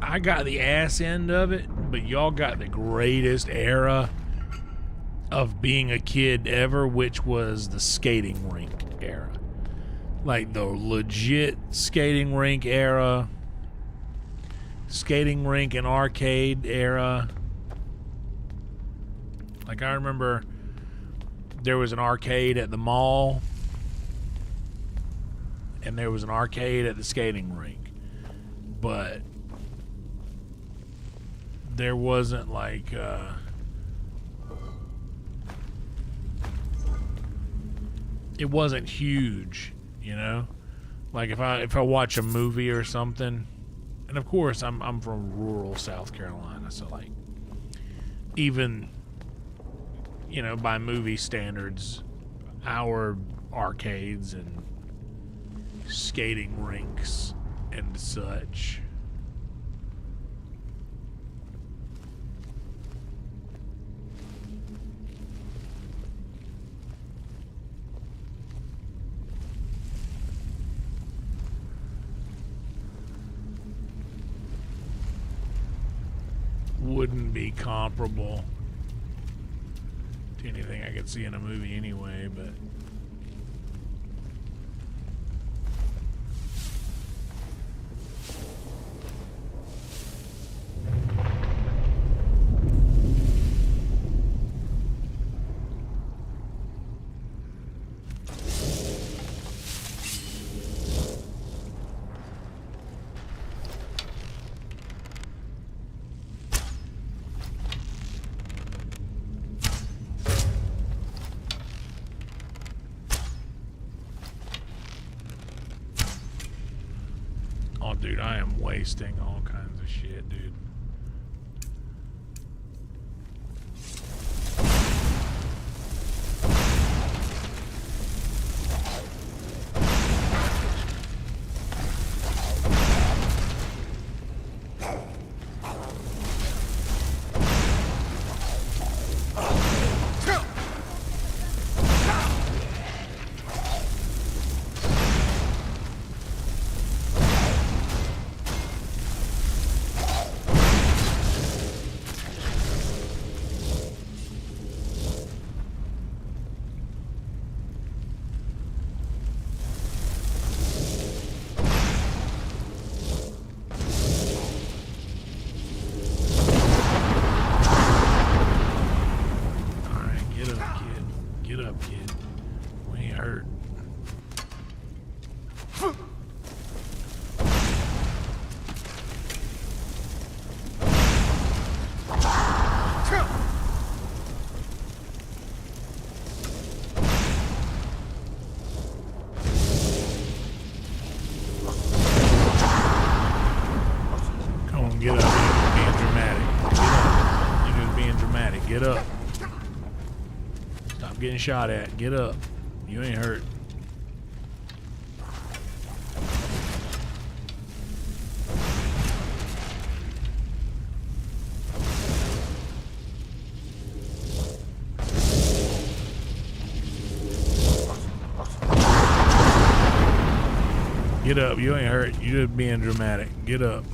I got the ass end of it, but y'all got the greatest era of being a kid ever, which was the skating rink era. Like the legit skating rink era, skating rink and arcade era. Like, I remember there was an arcade at the mall, and there was an arcade at the skating rink, but there wasn't like it wasn't huge, you know. Like if I watch a movie or something, and of course I'm from rural South Carolina, so like even, you know, by movie standards, our arcades and skating rinks and such wouldn't be comparable to anything I could see in a movie anyway, but dude, I am wasting all kinds of shit, dude. Get up, kid. We ain't hurt. Come on, get up. You're being dramatic. Get up. You're just being dramatic. Get up. Stop getting shot at. Get up. You ain't hurt. Get up. You ain't hurt. You just being dramatic. Get up.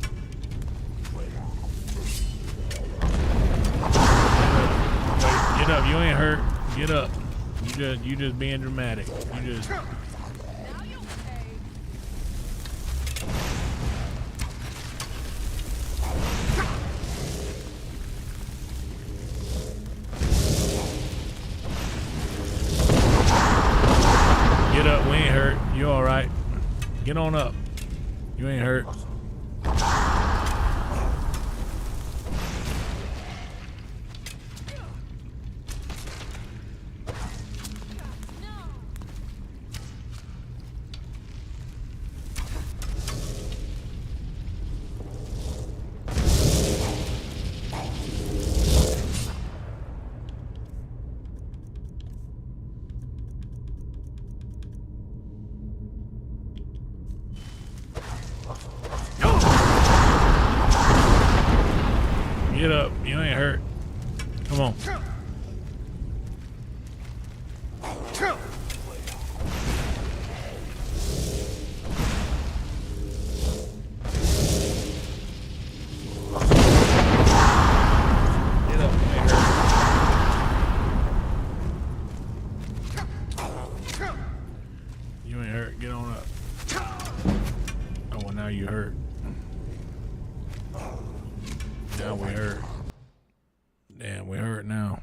Get up. You ain't hurt. Get up. You just being dramatic. You just. Get up. We ain't hurt. You all right? Get on up. You ain't hurt. Get up. You ain't hurt. Come on. Get up. You ain't hurt. You ain't hurt. Get on up. Oh, well, now you hurt. Now we hurt. Damn, we hurt now.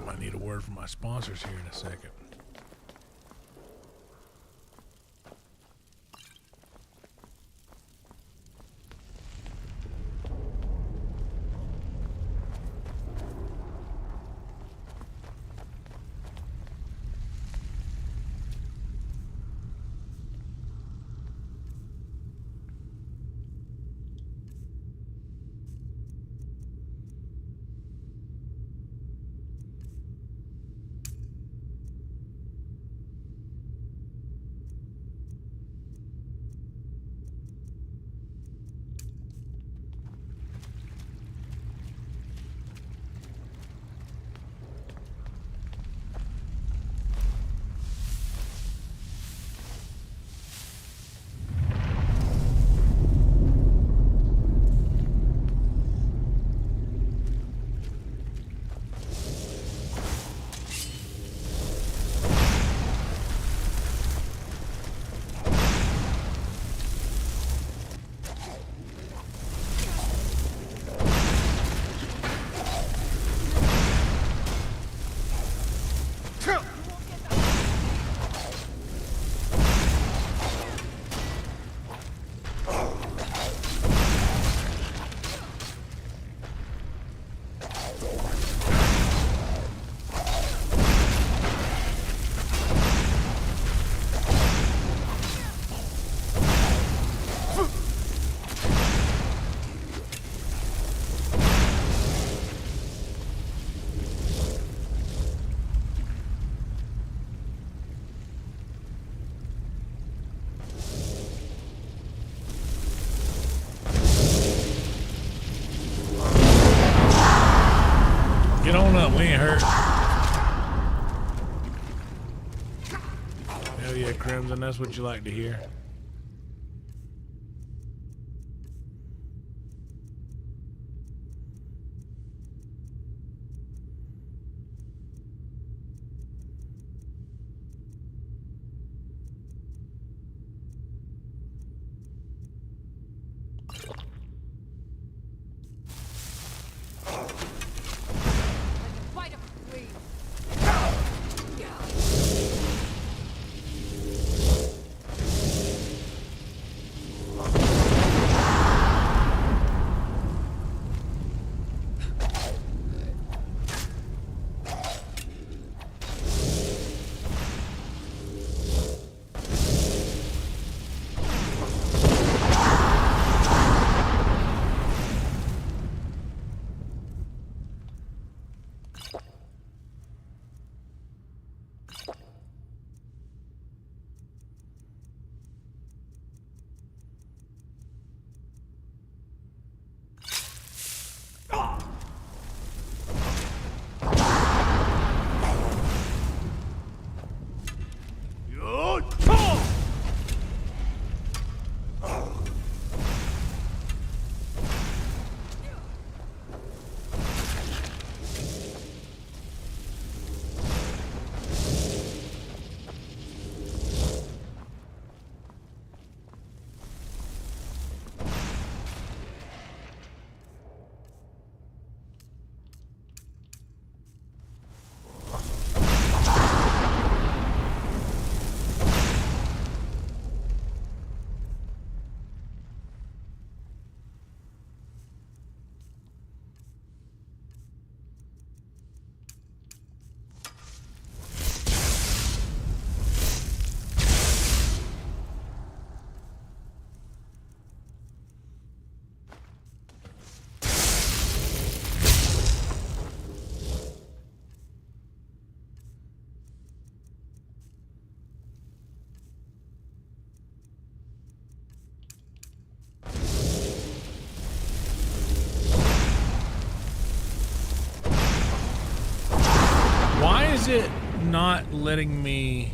I need a word from my sponsors here in a second. We ain't hurt. Hell yeah, Crimson, that's what you like to hear. Fight him, please. Why is it not letting me?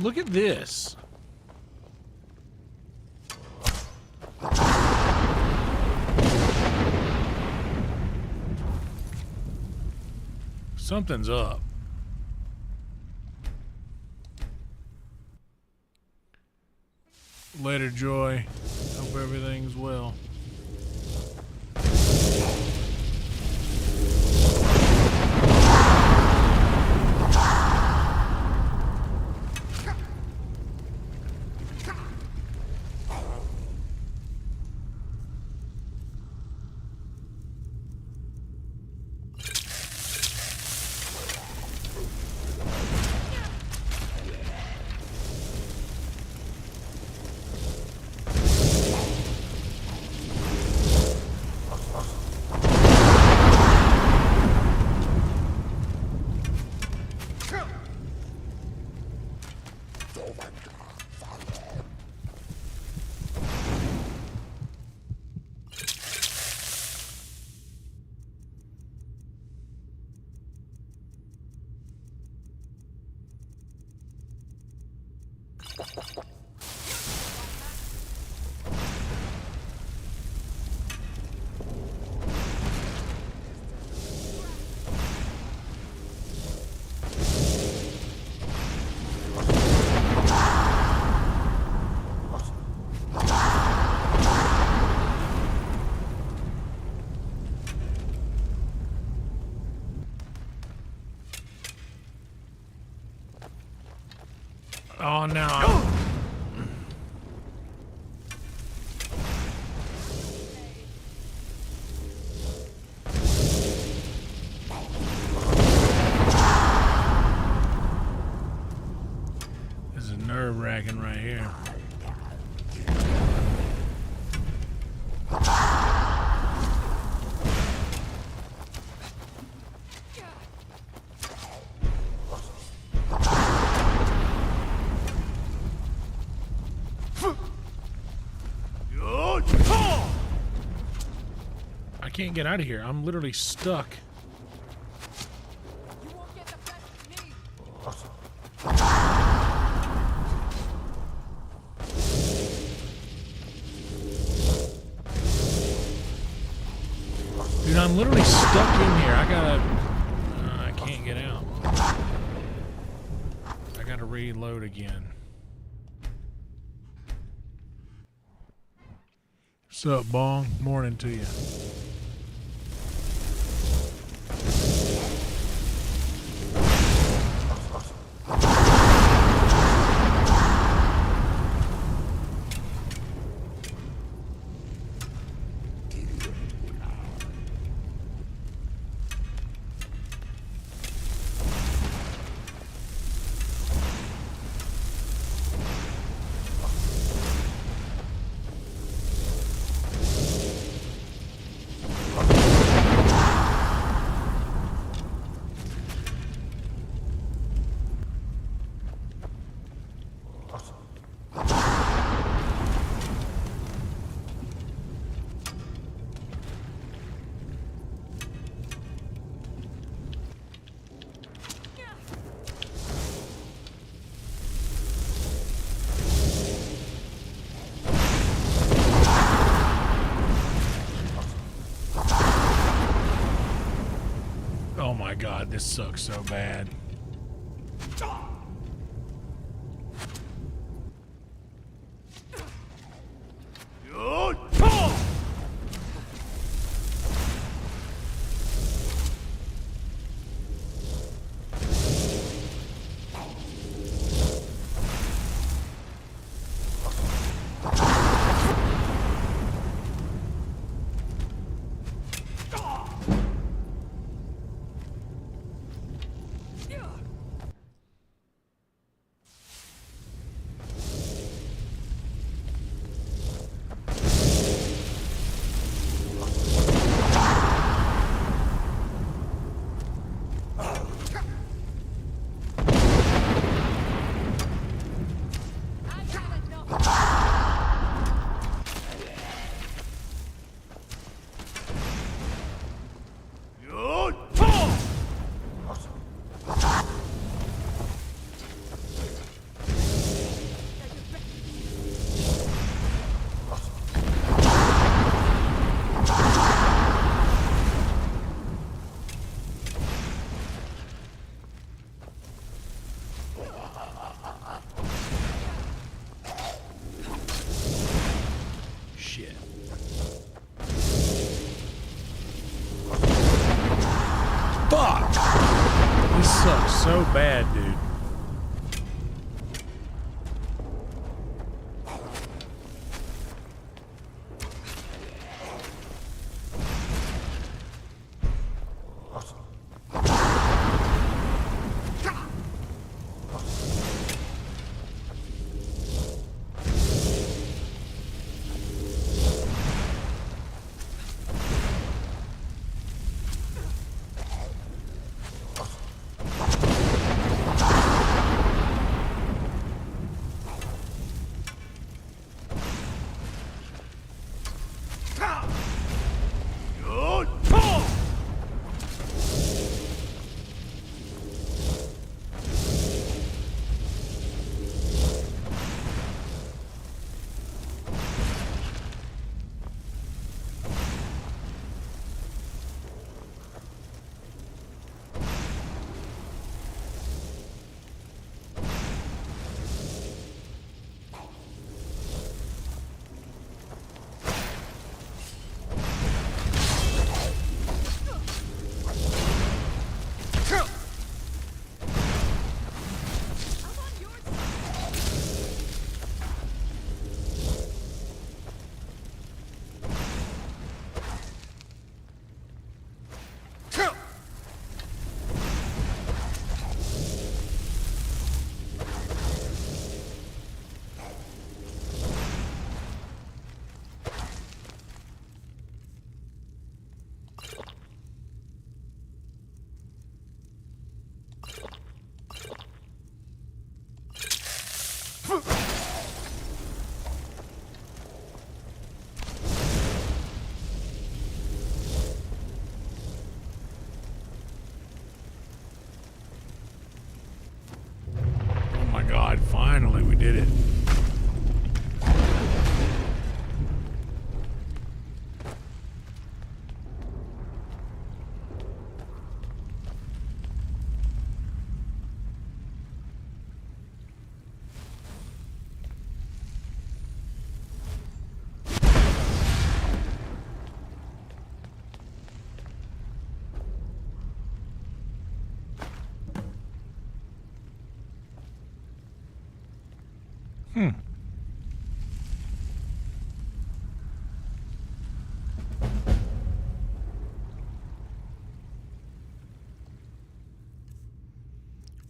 Look at this. Something's up. Later, Joy. Hope everything's well. on now. This is nerve-wracking right here. I can't get out of here. I'm literally stuck. You won't get the best of me. Dude, I'm literally stuck in here. I gotta... I can't get out. I gotta reload again. What's up, Bong? Morning to you. Oh my god, this sucks so bad. Sucks so bad, dude. did it.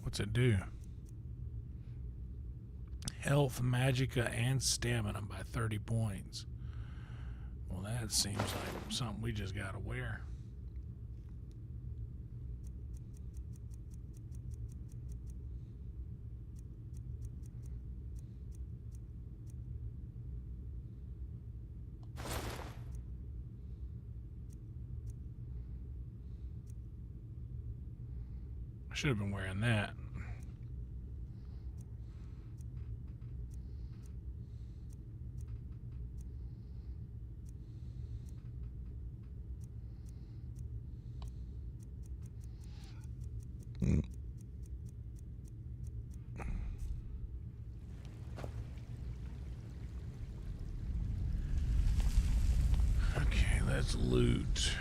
What's it do? Health, magicka, and stamina by 30 points. Well, that seems like something we just gotta wear. I should have been wearing that. Okay, let's loot.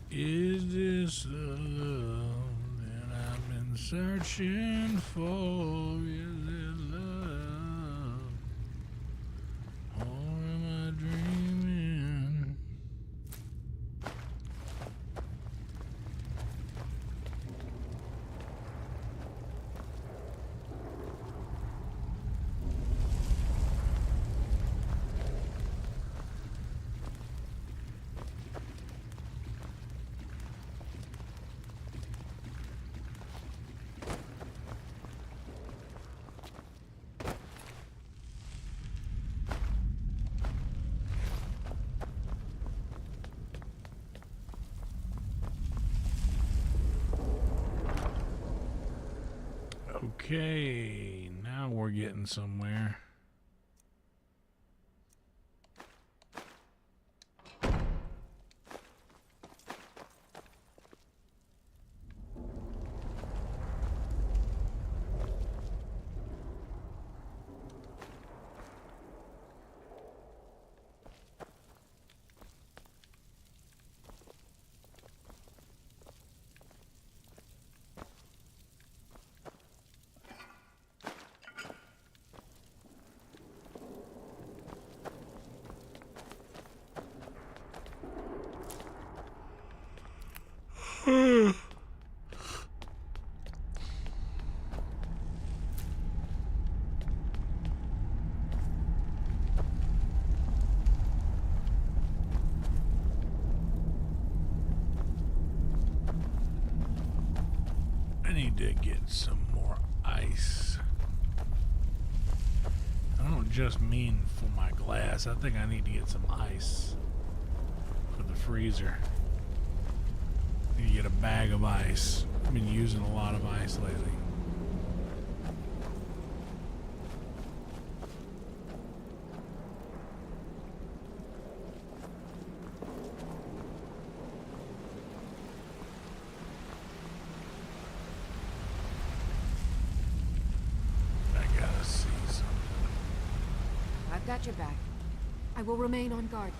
Is this the love that I've been searching for? Is it love? Or am I dreaming? Okay, now we're getting somewhere. I need to get some more ice. I don't just mean for my glass. I think I need to get some ice for the freezer. I need to get a bag of ice. I've been using a lot of ice lately. Got your back. I will remain on guard.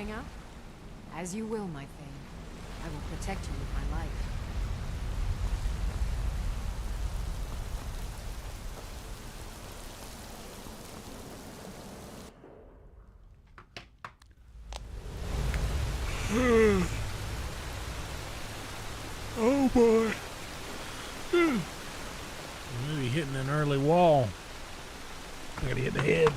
heading out? As you will, my Thane. I will protect you with my life. Oh boy. Maybe hitting an early wall. I gotta hit the head.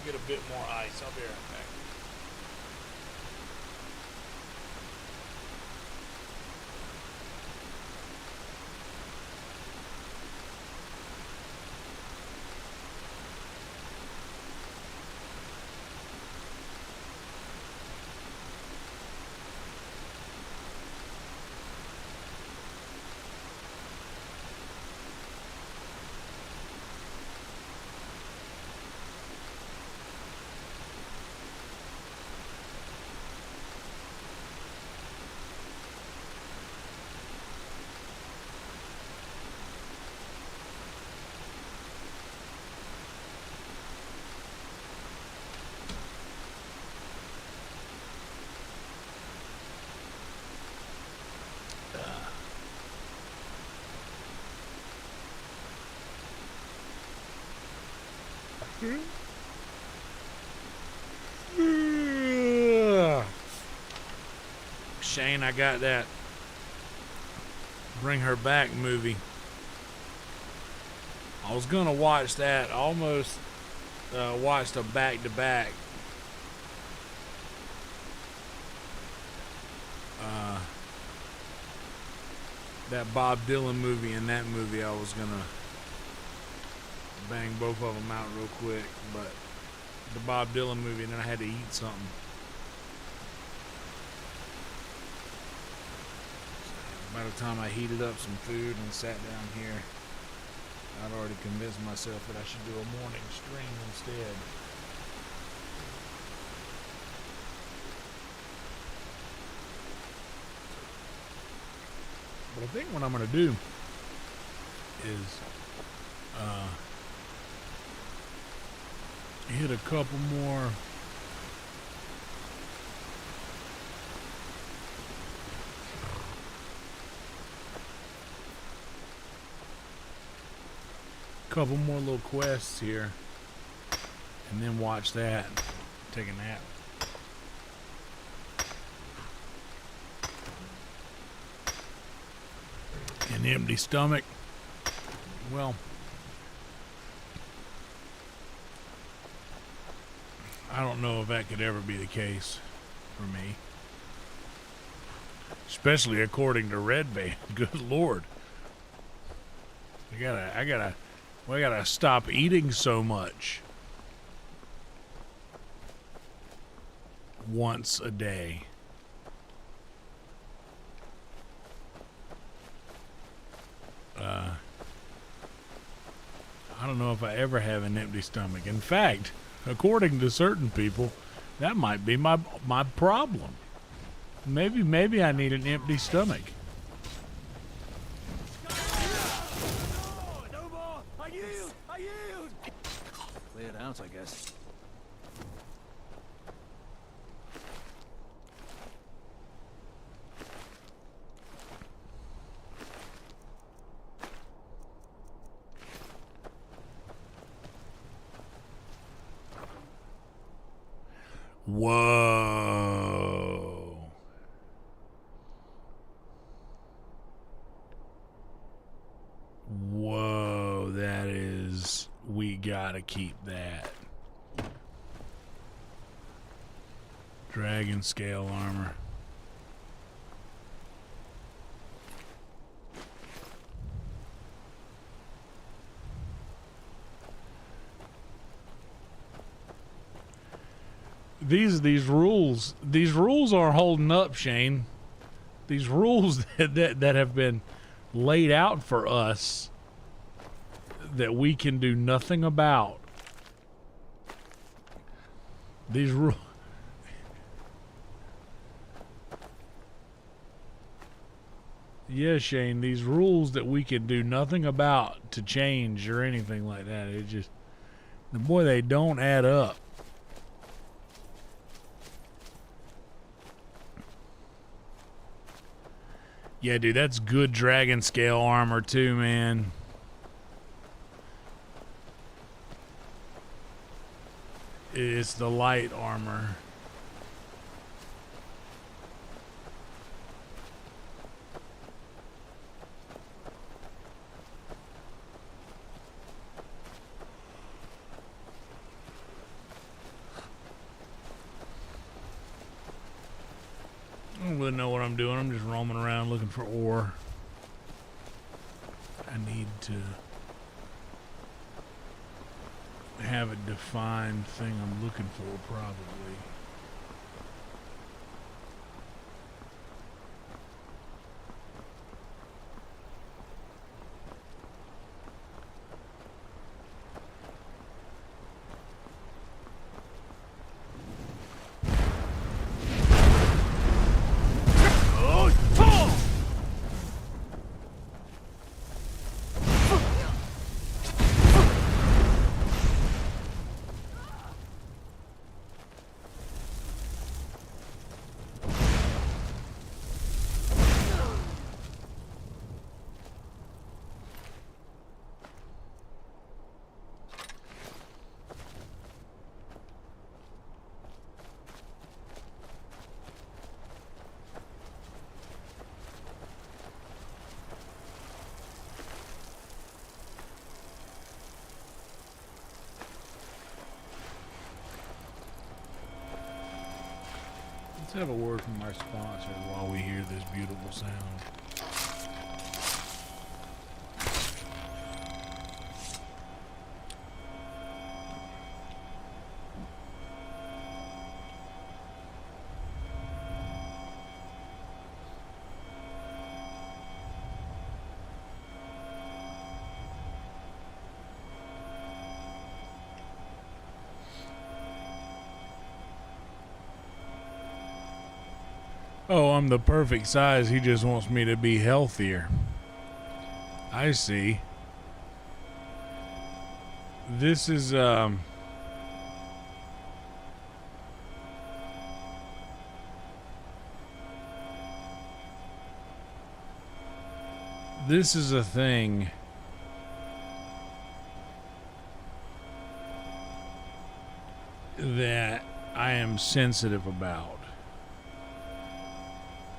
Get a bit more ice. I'll be right back. Shane, I got that Bring Her Back movie. I was gonna watch that. Almost watched a back-to-back. That Bob Dylan movie and that movie, I was gonna bang both of them out real quick, but the Bob Dylan movie, and then I had to eat something. So by the time I heated up some food and sat down here, I'd already convinced myself that I should do a morning stream instead. But I think what I'm going to do is hit a couple more little quests here, and then watch that, take a nap. An empty stomach, well, I don't know if that could ever be the case for me, especially according to Red Band. Good Lord, I gotta stop eating so much once a day. I don't know if I ever have an empty stomach. In fact, according to certain people, that might be my problem. Maybe I need an empty stomach. No more! I yield! I yield! Lay it out, I guess. Whoa. Whoa, that is... We gotta keep that. Dragon scale armor. These rules are holding up, Shane. These rules that have been laid out for us that we can do nothing about. These rules. Yeah, Shane, these rules that we can do nothing about to change or anything like that. It just, boy, they don't add up. Yeah, dude, that's good dragon scale armor too, man. It's the light armor. I don't really know what I'm doing. I'm just roaming around looking for ore. I need to have a defined thing I'm looking for, probably. Let's have a word from our sponsor while we hear this beautiful sound. Oh, I'm the perfect size. He just wants me to be healthier. I see. This is this is a thing that I am sensitive about.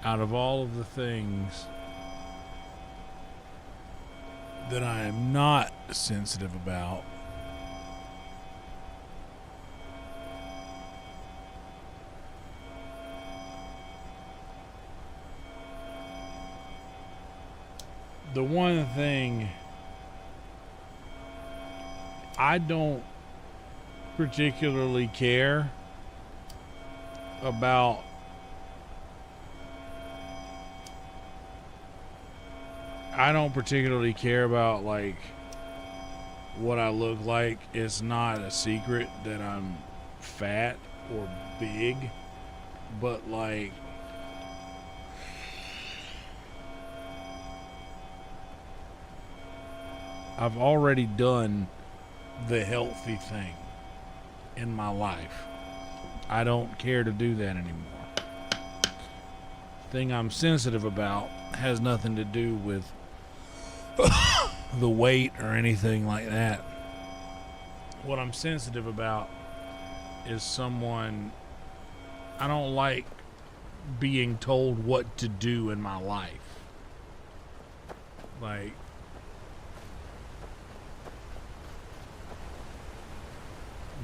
Out of all of the things that I am not sensitive about, the one thing I don't particularly care about like what I look like. It's not a secret that I'm fat or big, but like I've already done the healthy thing in my life. I don't care to do that anymore. The thing I'm sensitive about has nothing to do with the weight or anything like that. What I'm sensitive about is someone, I don't like being told what to do in my life. Like,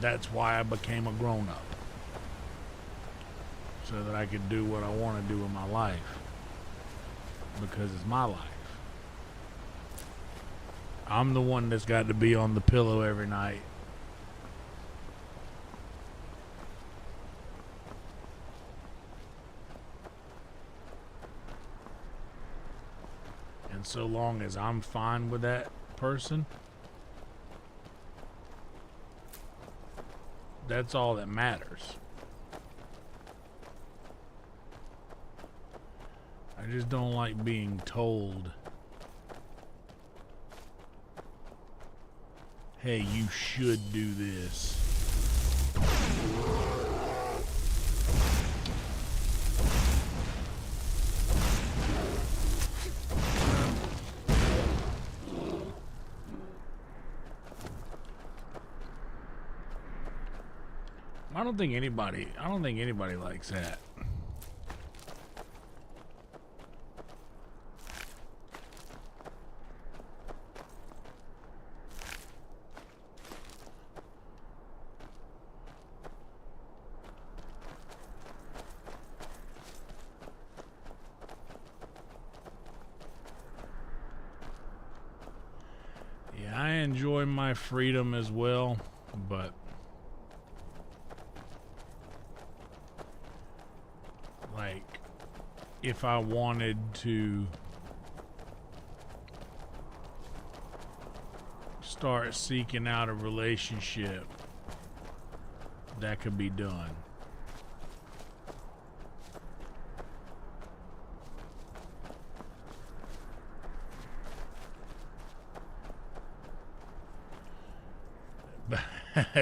that's why I became a grown-up. So that I could do what I want to do in my life. Because it's my life. I'm the one that's got to be on the pillow every night. And so long as I'm fine with that person, that's all that matters. I just don't like being told, hey, you should do this. I don't think anybody likes that. Yeah, I enjoy my freedom as well, but like, if I wanted to start seeking out a relationship, that could be done.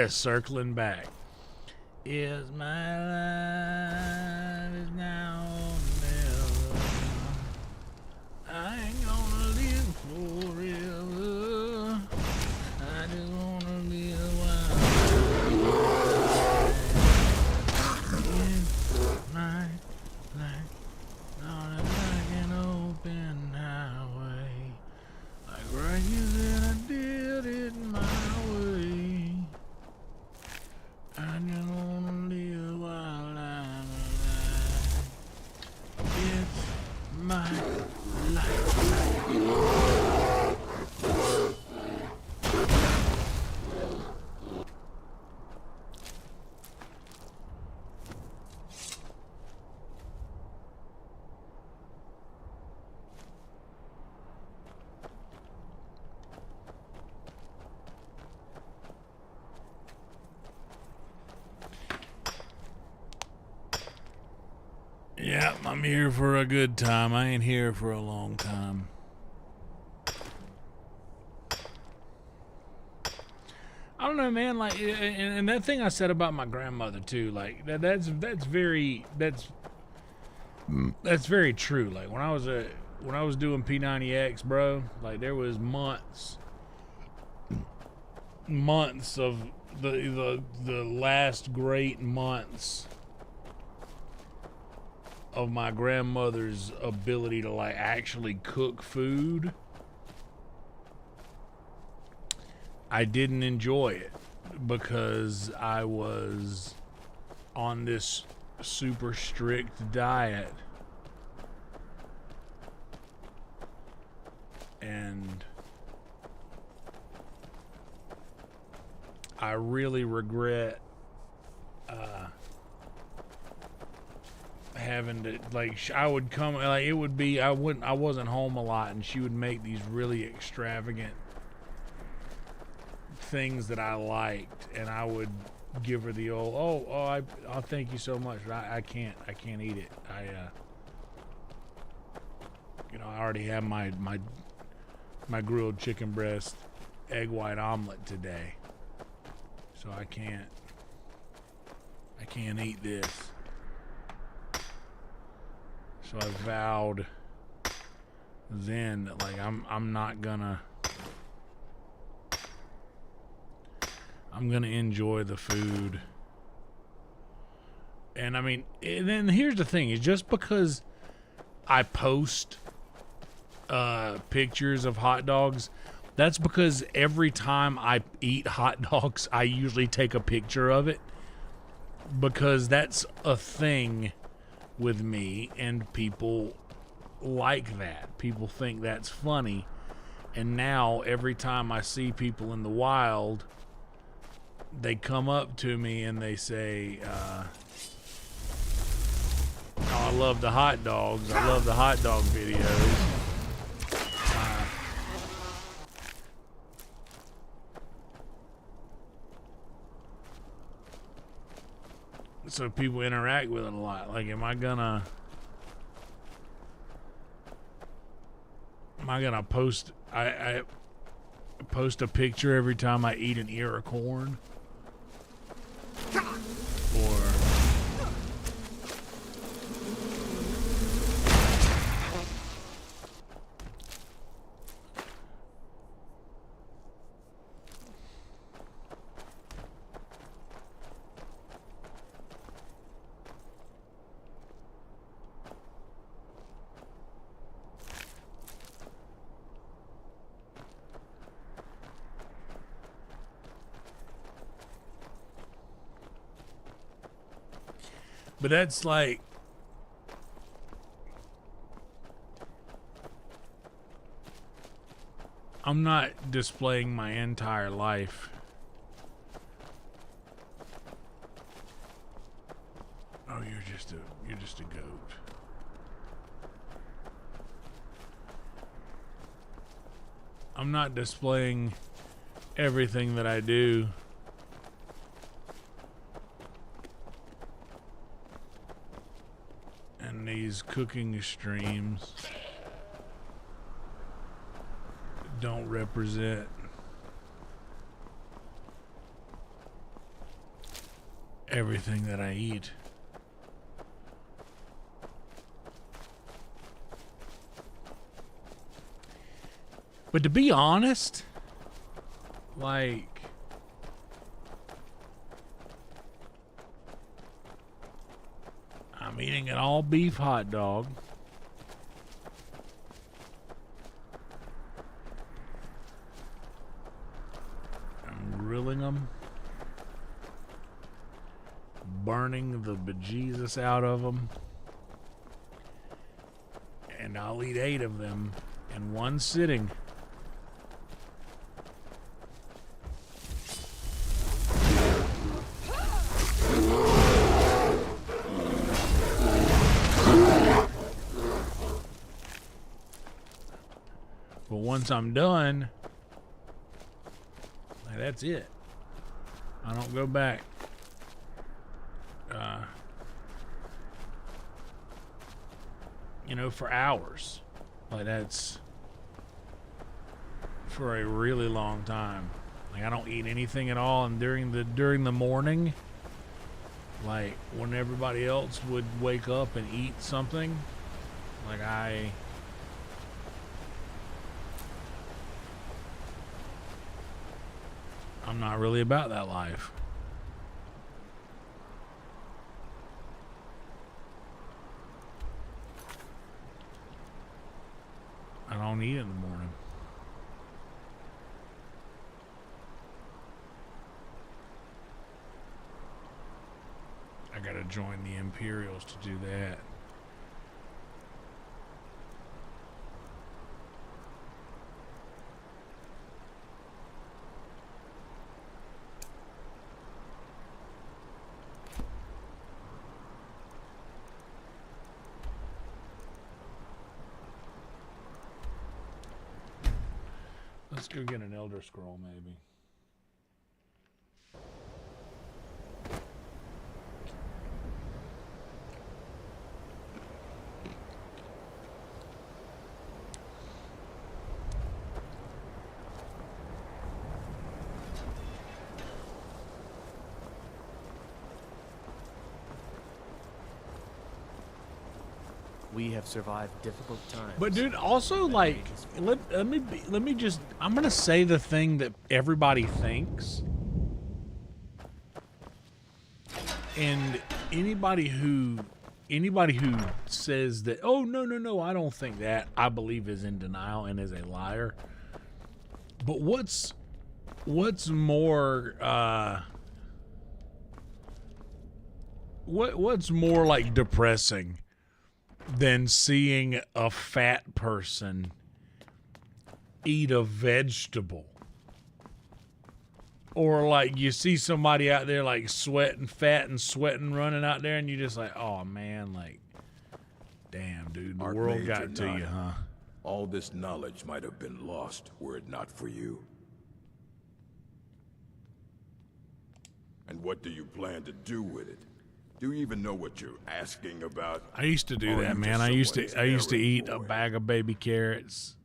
Circling back. Is my life is now or never. I ain't gonna live forever. I just wanna be a while. It's my life, not like an open highway. Like right here that I did it my way. I just wanna live while I'm alive. It's my life. Yeah, I'm here for a good time. I ain't here for a long time. I don't know, man. Like, and that thing I said about my grandmother too. Like, that's very true. Like when I was doing P90X, bro. Like there was months of the last great months of my grandmother's ability to like actually cook food. I didn't enjoy it because I was on this super strict diet, and I really regret having to, like, I would come, like, it would be, I wasn't home a lot, and she would make these really extravagant things that I liked, and I would give her the old, I'll thank you so much, but I can't eat it. I already have my grilled chicken breast egg white omelet today, so I can't eat this. So I vowed then that, like, I'm gonna enjoy the food. And I mean, and then here's the thing, is just because I post pictures of hot dogs, That's because every time I eat hot dogs, I usually take a picture of it, because that's a thing with me, and people like that. People think that's funny. And now every time I see people in the wild, they come up to me and they say, oh, I love the hot dogs. I love the hot dog videos. So people interact with it a lot. Like, am I gonna post, I post a picture every time I eat an ear of corn? Or but that's like, I'm not displaying my entire life. Oh, you're just a goat. I'm not displaying everything that I do. And these cooking streams don't represent everything that I eat. But to be honest, like, I'm eating an all beef hot dog. I'm grilling them, burning the bejesus out of them, and I'll eat 8 of them in one sitting. But once I'm done, like, that's it. I don't go back. You know, for hours. Like, that's for a really long time. Like, I don't eat anything at all, and during the morning, like, when everybody else would wake up and eat something, like, I'm not really about that life. I don't eat in the morning. I gotta join the Imperials to do that. Let's go get an Elder Scroll, maybe. We have survived difficult times. But dude, also, like, let me just, I'm gonna say the thing that everybody thinks, and anybody who says that, oh no, I don't think that, I believe is in denial and is a liar. But what's more what's more like depressing than seeing a fat person eat a vegetable? Or like you see somebody out there like sweating, fat and sweating, running out there, and you just like, oh man, like, damn, dude, the world got to you, huh? All this knowledge might have been lost were it not for you. And what do you plan to do with it? Do you even know what you're asking about? I used to do that, man. I used to eat a bag of baby carrots.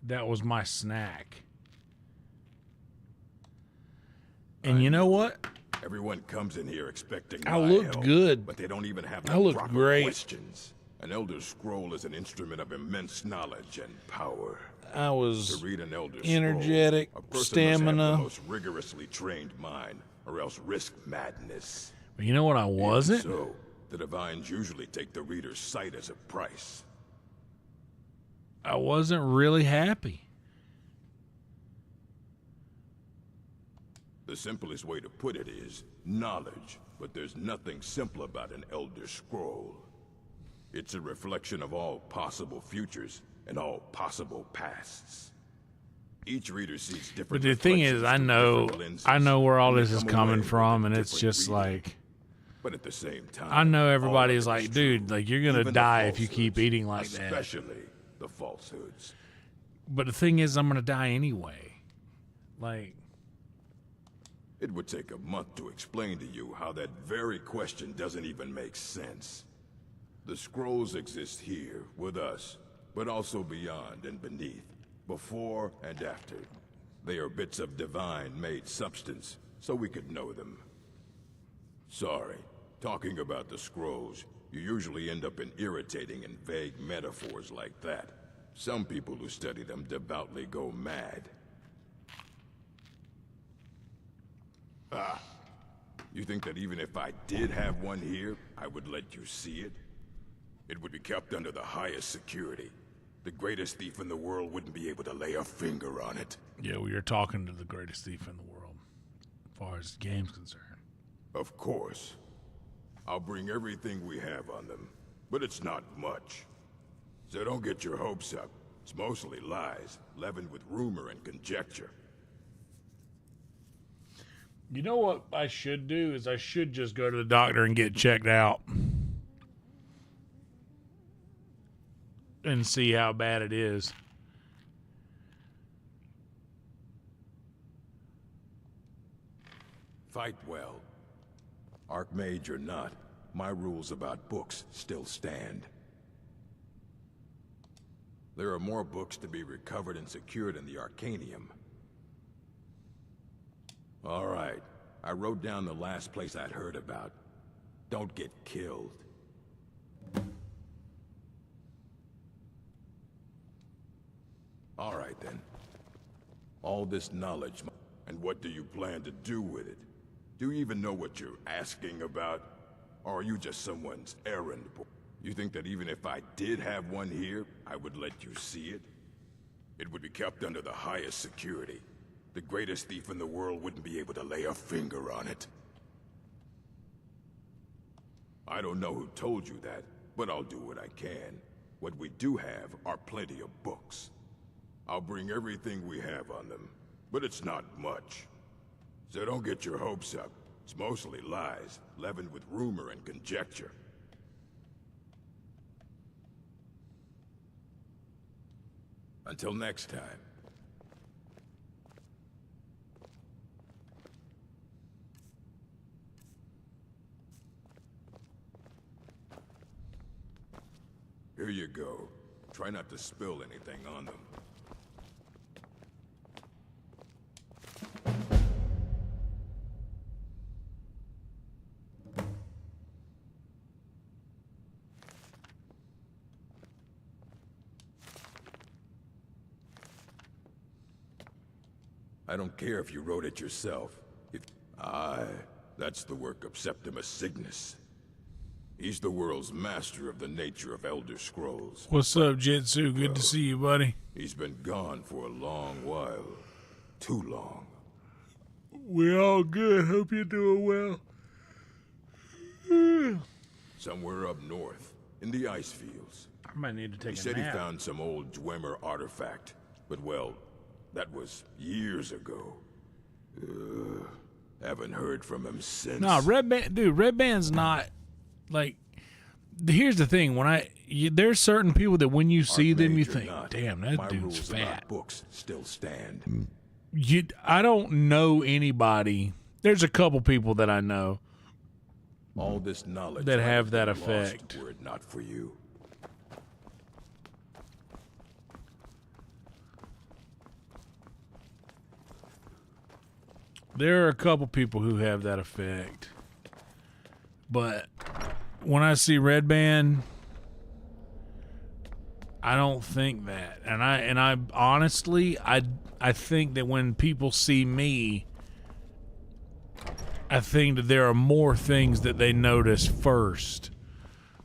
That was my snack. And you know what? Everyone comes in here expecting I my looked help, good. but they don't even have I the looked proper great. questions. An Elder Scroll is an instrument of immense knowledge and power. I was To read an Elder energetic, Scroll, a person stamina. must have the most rigorously trained mind, or else risk madness. But you know what I wasn't? So, the Divines usually take the reader's sight as a price. I wasn't really happy. The simplest way to put it is knowledge, but there's nothing simple about an Elder Scroll. It's a reflection of all possible futures and all possible pasts. Each reader sees different. But the thing is, I know where all this is coming from, and it's just like, but at the same time, I know all everybody's of it is like, true. dude, like you're gonna Even the die if you keep falsehoods, eating like that. especially the falsehoods. But the thing is, I'm gonna die anyway. Like, It would take a month to explain to you how that very question doesn't even make sense. The scrolls exist here, with us, but also beyond and beneath, before and after. They are bits of divine-made substance, so we could know them. Sorry, talking about the scrolls, you usually end up in irritating and vague metaphors like that. Some people who study them devoutly go mad. You think that even if I did have one here, I would let you see it? It would be kept under the highest security. The greatest thief in the world wouldn't be able to lay a finger on it. yeah, we are talking to the greatest thief in the world, as far as the game's concerned. Of course. I'll bring everything we have on them, but it's not much. So don't get your hopes up. It's mostly lies, leavened with rumor and conjecture. You know what I should do is I should just go to the doctor and get checked out and see how bad it is. Fight well. Archmage or not, my rules about books still stand. There are more books to be recovered and secured in the Arcanium. All right, I wrote down the last place I'd heard about. Don't get killed. All right then. All this knowledge, and what do you plan to do with it? Do you even know what you're asking about? Or are you just someone's errand boy? You think that even if I did have one here, I would let you see it? It would be kept under the highest security. The greatest thief in the world wouldn't be able to lay a finger on it. I don't know who told you that, but I'll do what I can. What we do have are plenty of books. I'll bring everything we have on them, but it's not much. So don't get your hopes up. It's mostly lies, leavened with rumor and conjecture. Until next time. Here you go. Try not to spill anything on them. I don't care if you wrote it yourself. That's the work of Septimus Cygnus. He's the world's master of the nature of Elder Scrolls. What's up, Jitsu? Good to see you, buddy. He's been gone for a long while. Too long. We all good. Hope you're doing well. Somewhere up north, in the ice fields. I might need to take He a said nap. he found some old Dwemer artifact. But, well, that was years ago. Haven't heard from him since. No, Red Band, dude. Red Band's not like. Here's the thing: there's certain people that when you see them, you Archmage or think, not, "Damn, that my dude's rules about fat." books still stand. I don't know anybody. There's a couple people that I know All this knowledge that might have that been lost effect. Were it not for you. There are a couple people who have that effect, but when I see Red Band, I don't think that. And I honestly, I think that when people see me, I think that there are more things that they notice first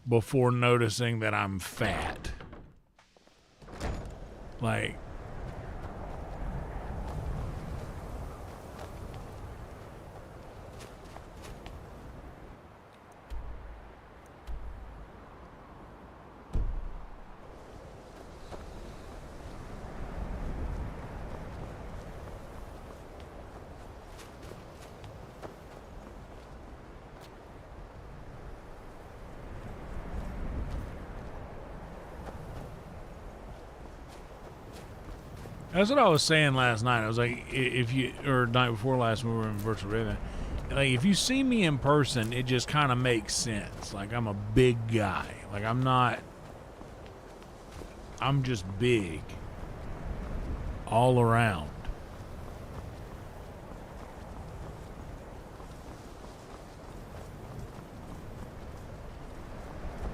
before noticing that I'm fat. Like, that's what I was saying last night. I was like, or night before last when we were in Virtual Raven, like, if you see me in person, it just kind of makes sense. Like, I'm a big guy. Like, I'm just big all around.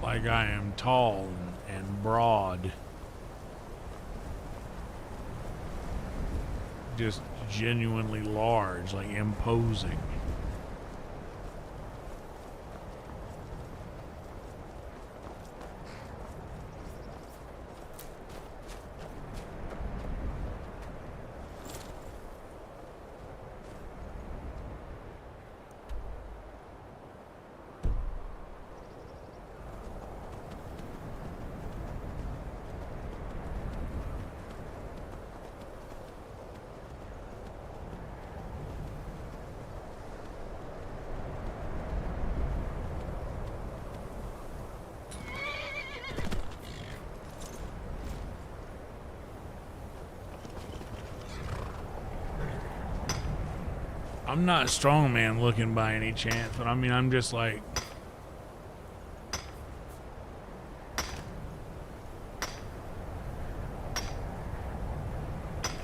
Like, I am tall and broad. Just genuinely large, like imposing. I'm not strongman looking by any chance, but I mean, I'm just like,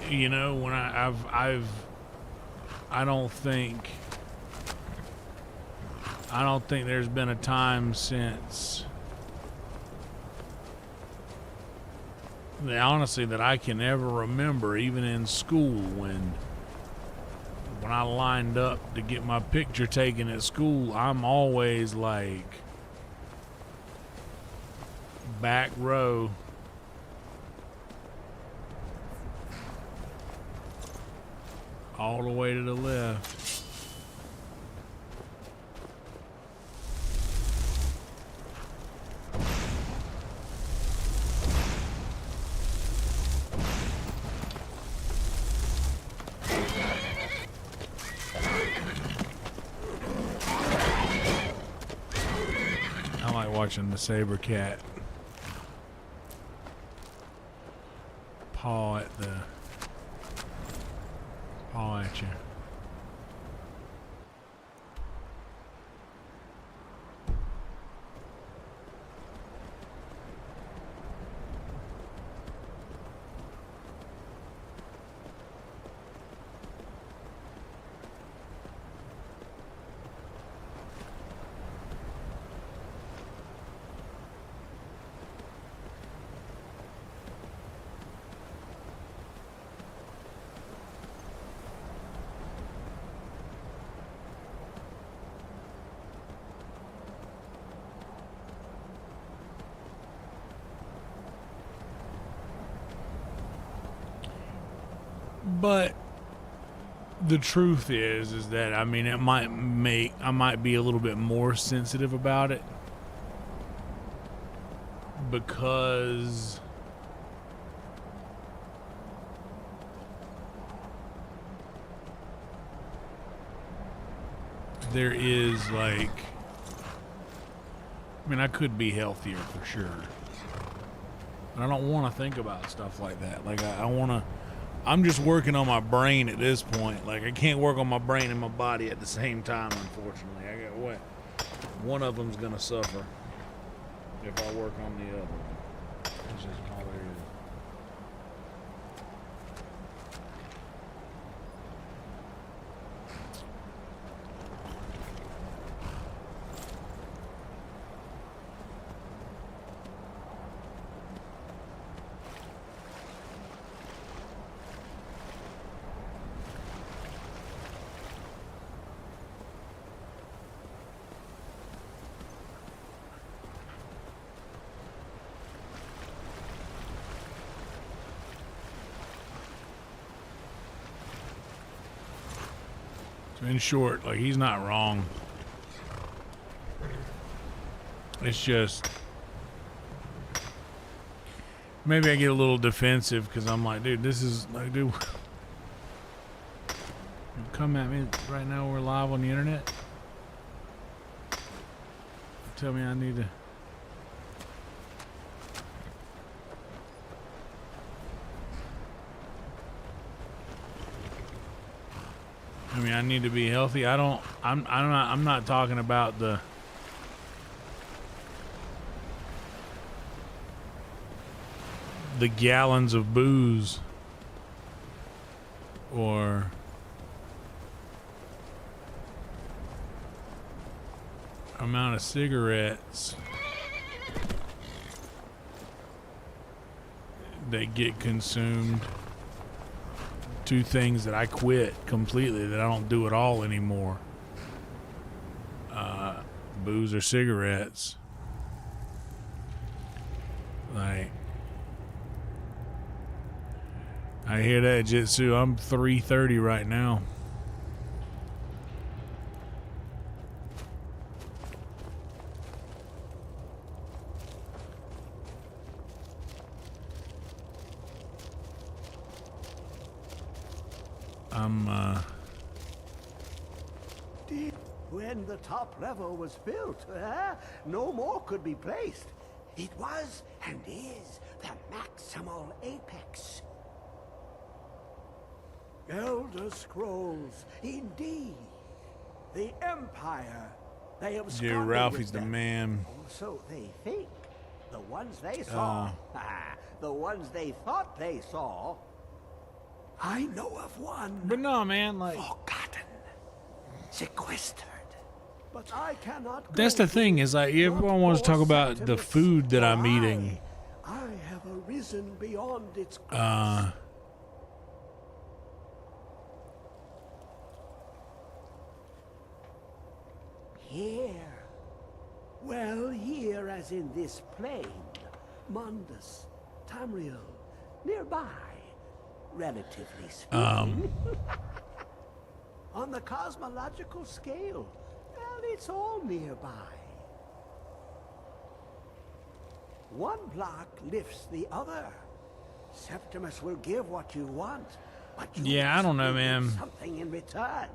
you know, when I don't think there's been a time since, honestly, that I can ever remember, even in school, when I lined up to get my picture taken at school, I'm always like back row. All the way to the left. Watching the saber cat paw at you. But the truth is that, I mean, I might be a little bit more sensitive about it because there is, like, I mean, I could be healthier for sure. But I don't want to think about stuff like that. Like, I want to, I'm just working on my brain at this point. Like, I can't work on my brain and my body at the same time, unfortunately. I got what? One of them's going to suffer if I work on the other one. That's just all there is. In short, like, he's not wrong. It's just maybe I get a little defensive because I'm like, dude, this is like, dude, come at me right now. We're live on the internet. Tell me I need to. I mean, I need to be healthy. I'm not talking about the gallons of booze or amount of cigarettes that get consumed. Two things that I quit completely, that I don't do at all anymore. Booze or cigarettes. Like, I hear that, Jitsu. I'm 330 right now. When the top level was built, no more could be placed. It was and is the maximal apex. Elder Scrolls, indeed. The Empire. They have Dude, Ralphie's the man. So they think. The ones they saw. The ones they thought they saw. I know of one. But no, man, like, forgotten. Sequestered. But I cannot. That's the thing, is like, everyone wants to talk about the food that I'm eating. I have arisen beyond its grasp. Here. Well, here as in this plane. Mundus, Tamriel, nearby. Relatively speaking. On the cosmological scale, well, it's all nearby. One block lifts the other. Septimus will give what you want, but you I don't know, man. Something in return.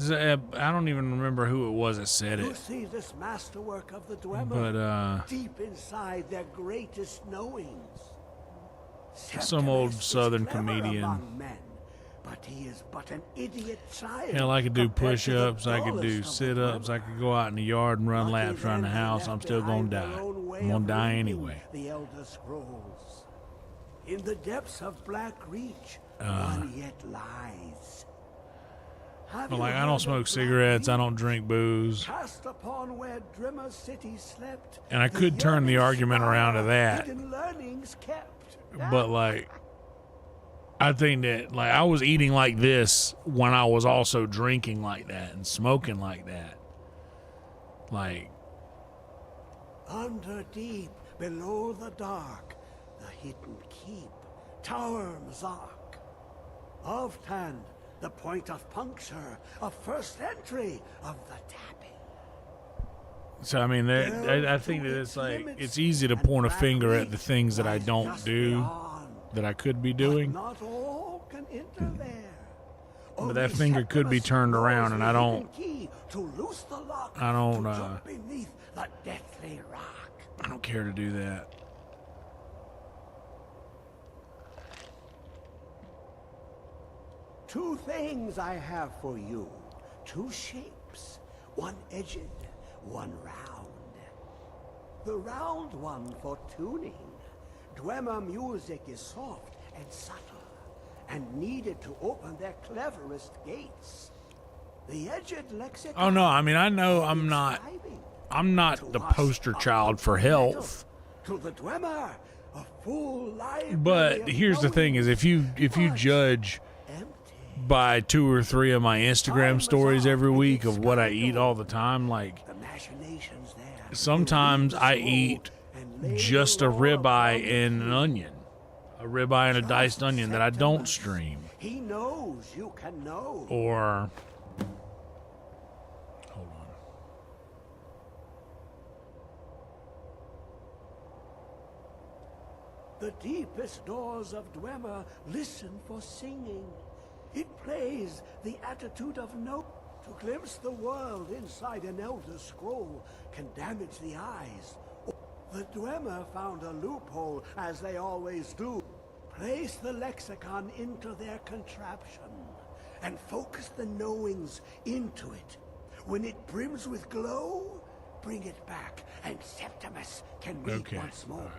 I don't even remember who it was that said You it. see this masterwork of the Dwemer, But deep inside their greatest knowings. some old Septimus is southern clever comedian. among men, but he is but an idiot child. Hell, I could do compared to the push-ups, I could do dullest of the sit-ups, I Dwemer. could go out in the yard and run Lucky laps around the them they house. left I'm still gonna behind their die. own way I'm gonna of die reading anyway. The Elder Scrolls. In the depths of Black Reach, one yet lies. Have But you like, I heard don't of smoke Black cigarettes, I Reach? don't drink booze. Cast upon where Drimmer City slept, And I could turn the yearning argument around to spire, that. hidden learnings kept. But like, I think that, like, I was eating like this when I was also drinking like that and smoking like that. Like, Under deep, below the dark, the hidden keep, Tower Mazark. Off-hand, the point of puncture, of first entry, of the tapping. So I mean, I think that it's like it's easy to point a finger at the things that I don't do that I could be doing. Not all can enter there. But that finger could be turned around, and I don't care to do that. Two things I have for you. Two shapes. One edged, one round. The round one for tuning. Dwemer music is soft and subtle, and needed to open their cleverest gates. The edged lexicon. Oh no, I mean I know I'm not the poster child for health. To the Dwemer, a full library. But here's the thing: is if you judge by 2 or 3 of my Instagram stories every week of what I eat all the time, like sometimes I eat just a ribeye and an onion. A ribeye and a diced onion that I don't stream. He knows you can know. Or hold on. The deepest doors of Dwemer listen for singing. It plays the attitude of note. To glimpse the world inside an elder scroll can damage the eyes. The Dwemer found a loophole, as they always do. Place the lexicon into their contraption, and focus the knowings into it. When it brims with glow, bring it back, and Septimus can read once more.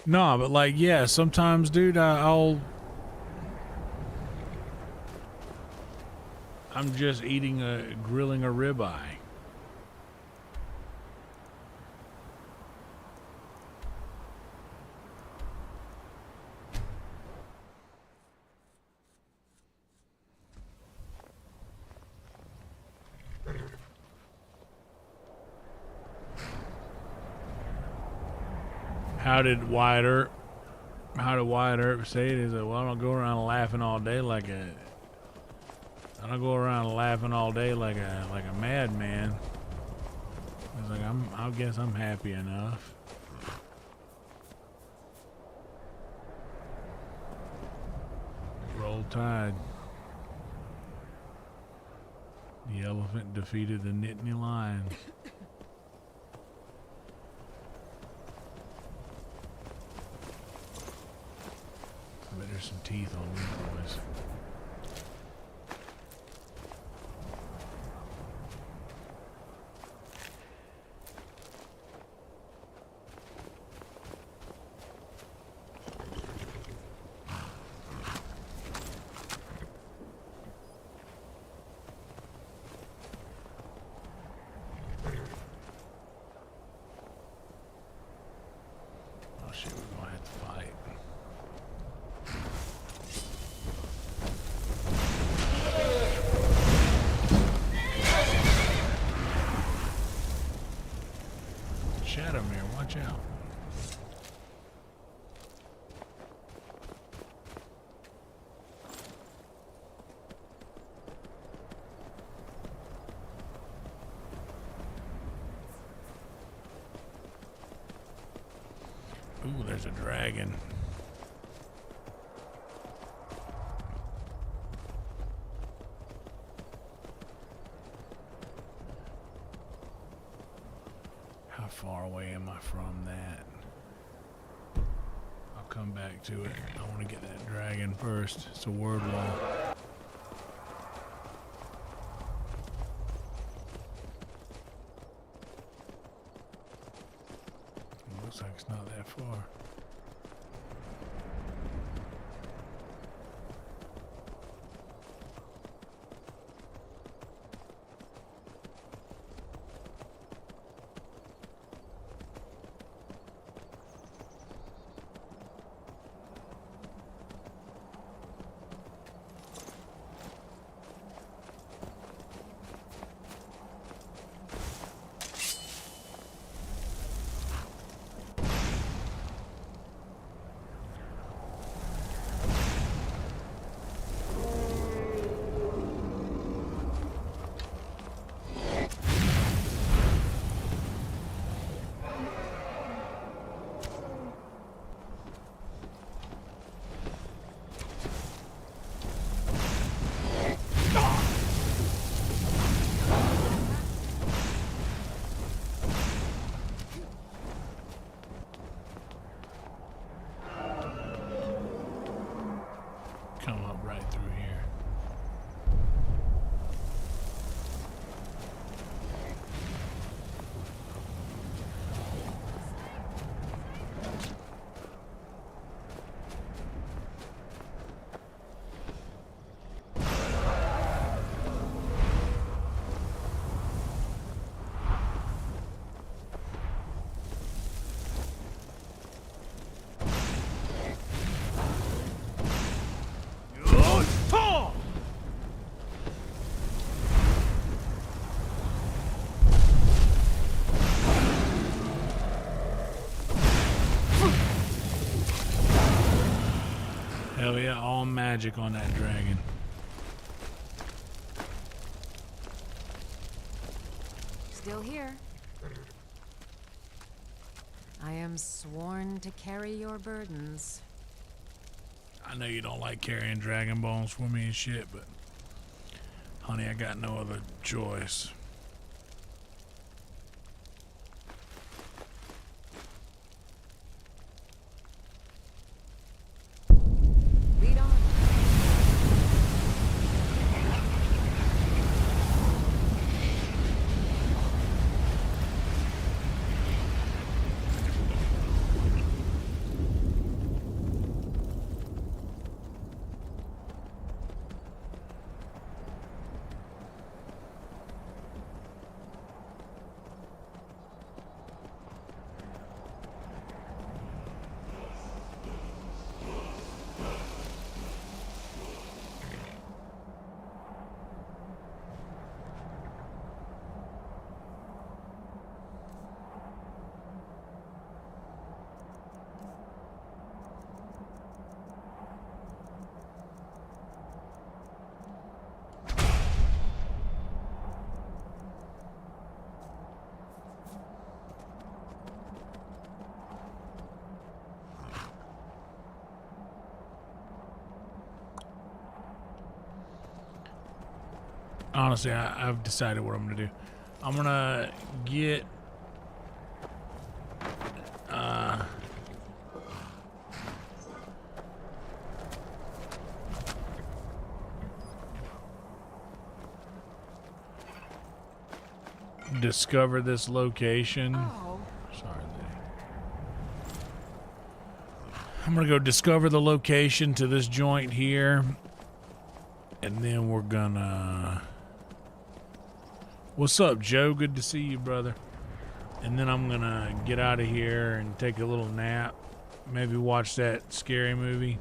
No, but like, yeah, sometimes, dude, I'm just grilling a ribeye. How did Wyatt Earp say it? Is that, well, I don't go around laughing all day like a madman. It's like I guess I'm happy enough. Roll Tide. The elephant defeated the Nittany lion. I bet there's some teeth on these boys. Oh shit, we're gonna have to fight. Shadowmere, watch out. Ooh, there's a dragon. How far away am I from that? I'll come back to it. I want to get that dragon first. It's a word wall. It looks like it's not that far. Hell yeah, all magic on that dragon. Still here. I am sworn to carry your burdens. I know you don't like carrying dragon bones for me and shit, but honey, I got no other choice. Lead on. Honestly, I've decided what I'm gonna do. I'm gonna get discover this location. Oh. Sorry, I'm gonna go discover the location to this joint here, and then we're gonna. What's up, Joe? Good to see you, brother. And then I'm gonna get out of here and take a little nap. Maybe watch that scary movie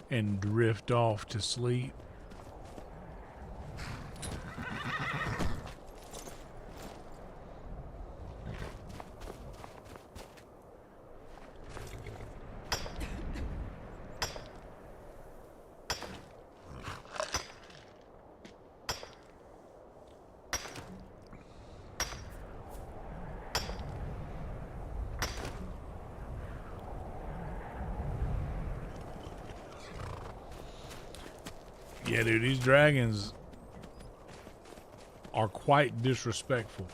and drift off to sleep. Yeah, dude, these dragons are quite disrespectful.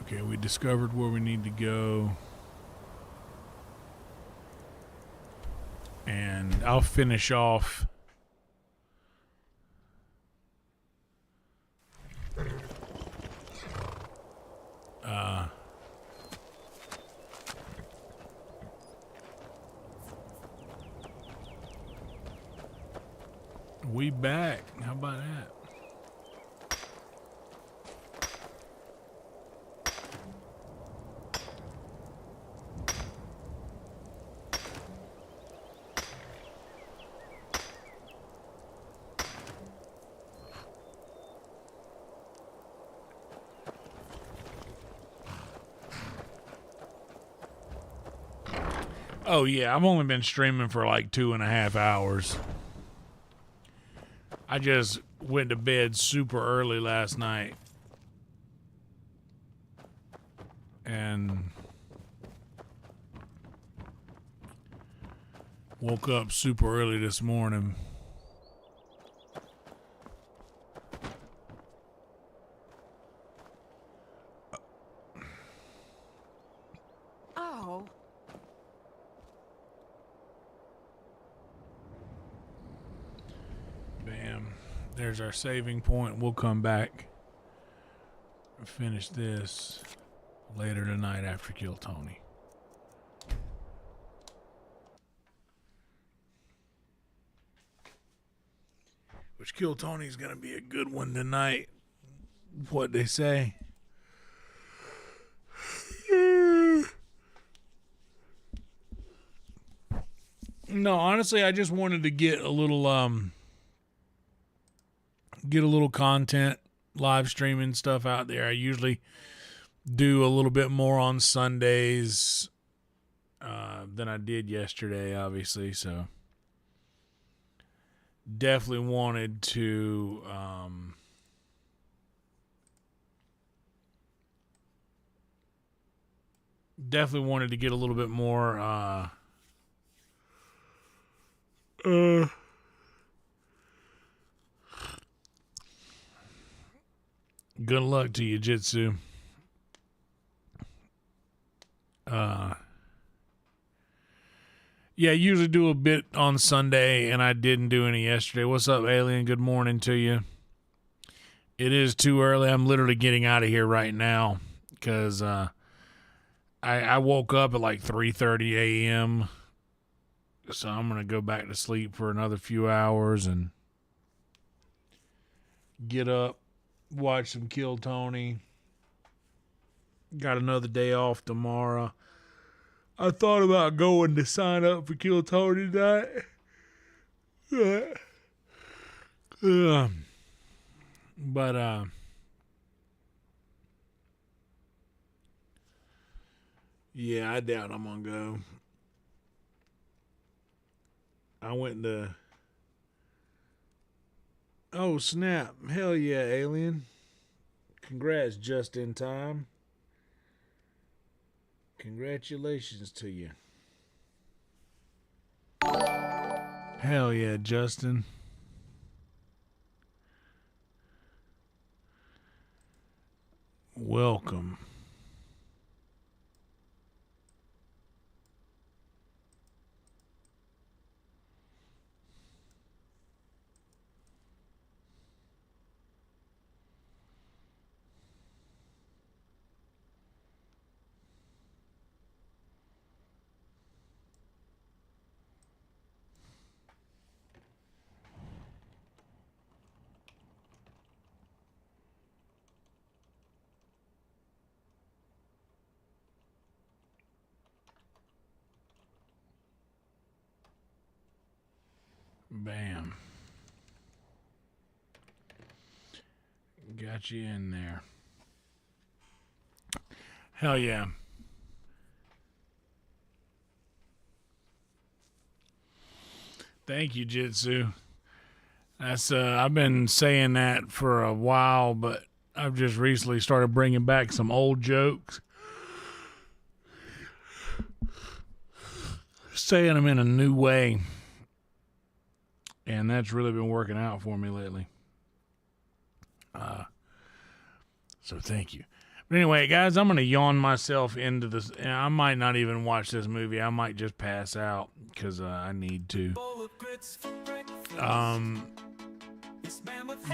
Okay, we discovered where we need to go. And I'll finish off we back. How about that? Oh yeah, I've only been streaming for like 2.5 hours. I just went to bed super early last night. And woke up super early this morning. Oh. Bam. There's our saving point. We'll come back and finish this later tonight after Kill Tony. Which Kill Tony's gonna be a good one tonight. What they say. No, honestly, I just wanted to get a little content, live streaming stuff out there. I usually do a little bit more on Sundays than I did yesterday, obviously. So definitely wanted to get a little bit more good luck to you, Jitsu. Yeah, I usually do a bit on Sunday, and I didn't do any yesterday. What's up, Alien? Good morning to you. It is too early. I'm literally getting out of here right now because I woke up at like 3:30 a.m., so I'm going to go back to sleep for another few hours and get up, watch some Kill Tony. Got another day off tomorrow. I thought about going to sign up for Kill Tony tonight. But yeah, I doubt I'm going to go. I went to... Oh, snap. Hell yeah, Alien. Congrats, just in time. Congratulations to you. Hell yeah, Justin. Welcome. Bam. Got you in there. Hell yeah. Thank you, Jitsu. That's I've been saying that for a while, but I've just recently started bringing back some old jokes. Saying them in a new way. And that's really been working out for me lately. So thank you. But anyway, guys, I'm going to yawn myself into this. I might not even watch this movie. I might just pass out because I need to.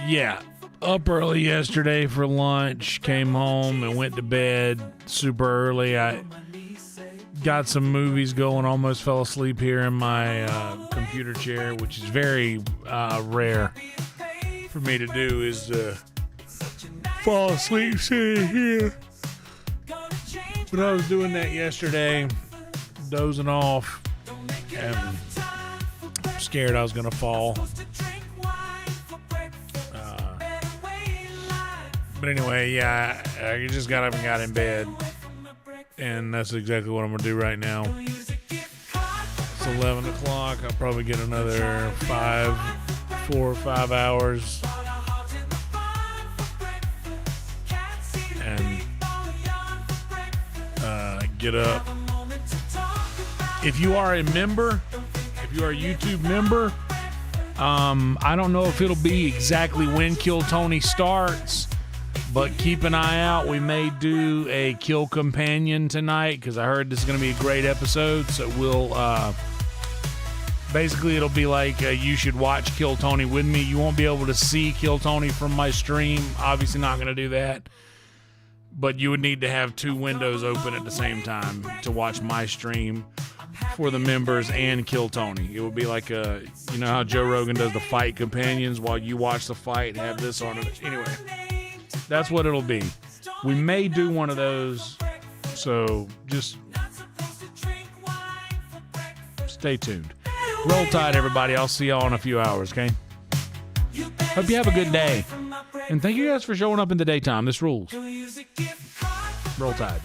Yeah. Up early yesterday for lunch. Came home and went to bed super early. I got some movies going. Almost fell asleep here in my computer chair, which is very rare for me to do, is fall asleep sitting here. But I was doing that yesterday, dozing off, and scared I was going to fall. But anyway, yeah, I just got up and got in bed. And that's exactly what I'm going to do right now. It's 11 o'clock. I'll probably get another 4 or 5 hours. And get up. If you are a member, if you are a YouTube member, I don't know if it'll be exactly when Kill Tony starts, but keep an eye out. We may do a Kill Companion tonight because I heard this is going to be a great episode. So we'll basically it'll be like you should watch Kill Tony with me. You won't be able to see Kill Tony from my stream. Obviously not going to do that. But you would need to have 2 windows open at the same time to watch my stream for the members and kill Tony. It would be like a, you know how Joe Rogan does the fight companions while you watch the fight and have this on it. Anyway, that's what it'll be. We may do one of those, so just stay tuned. Roll Tide, everybody. I'll see y'all in a few hours, okay? Hope you have a good day. And thank you guys for showing up in the daytime. This rules. Roll Tide.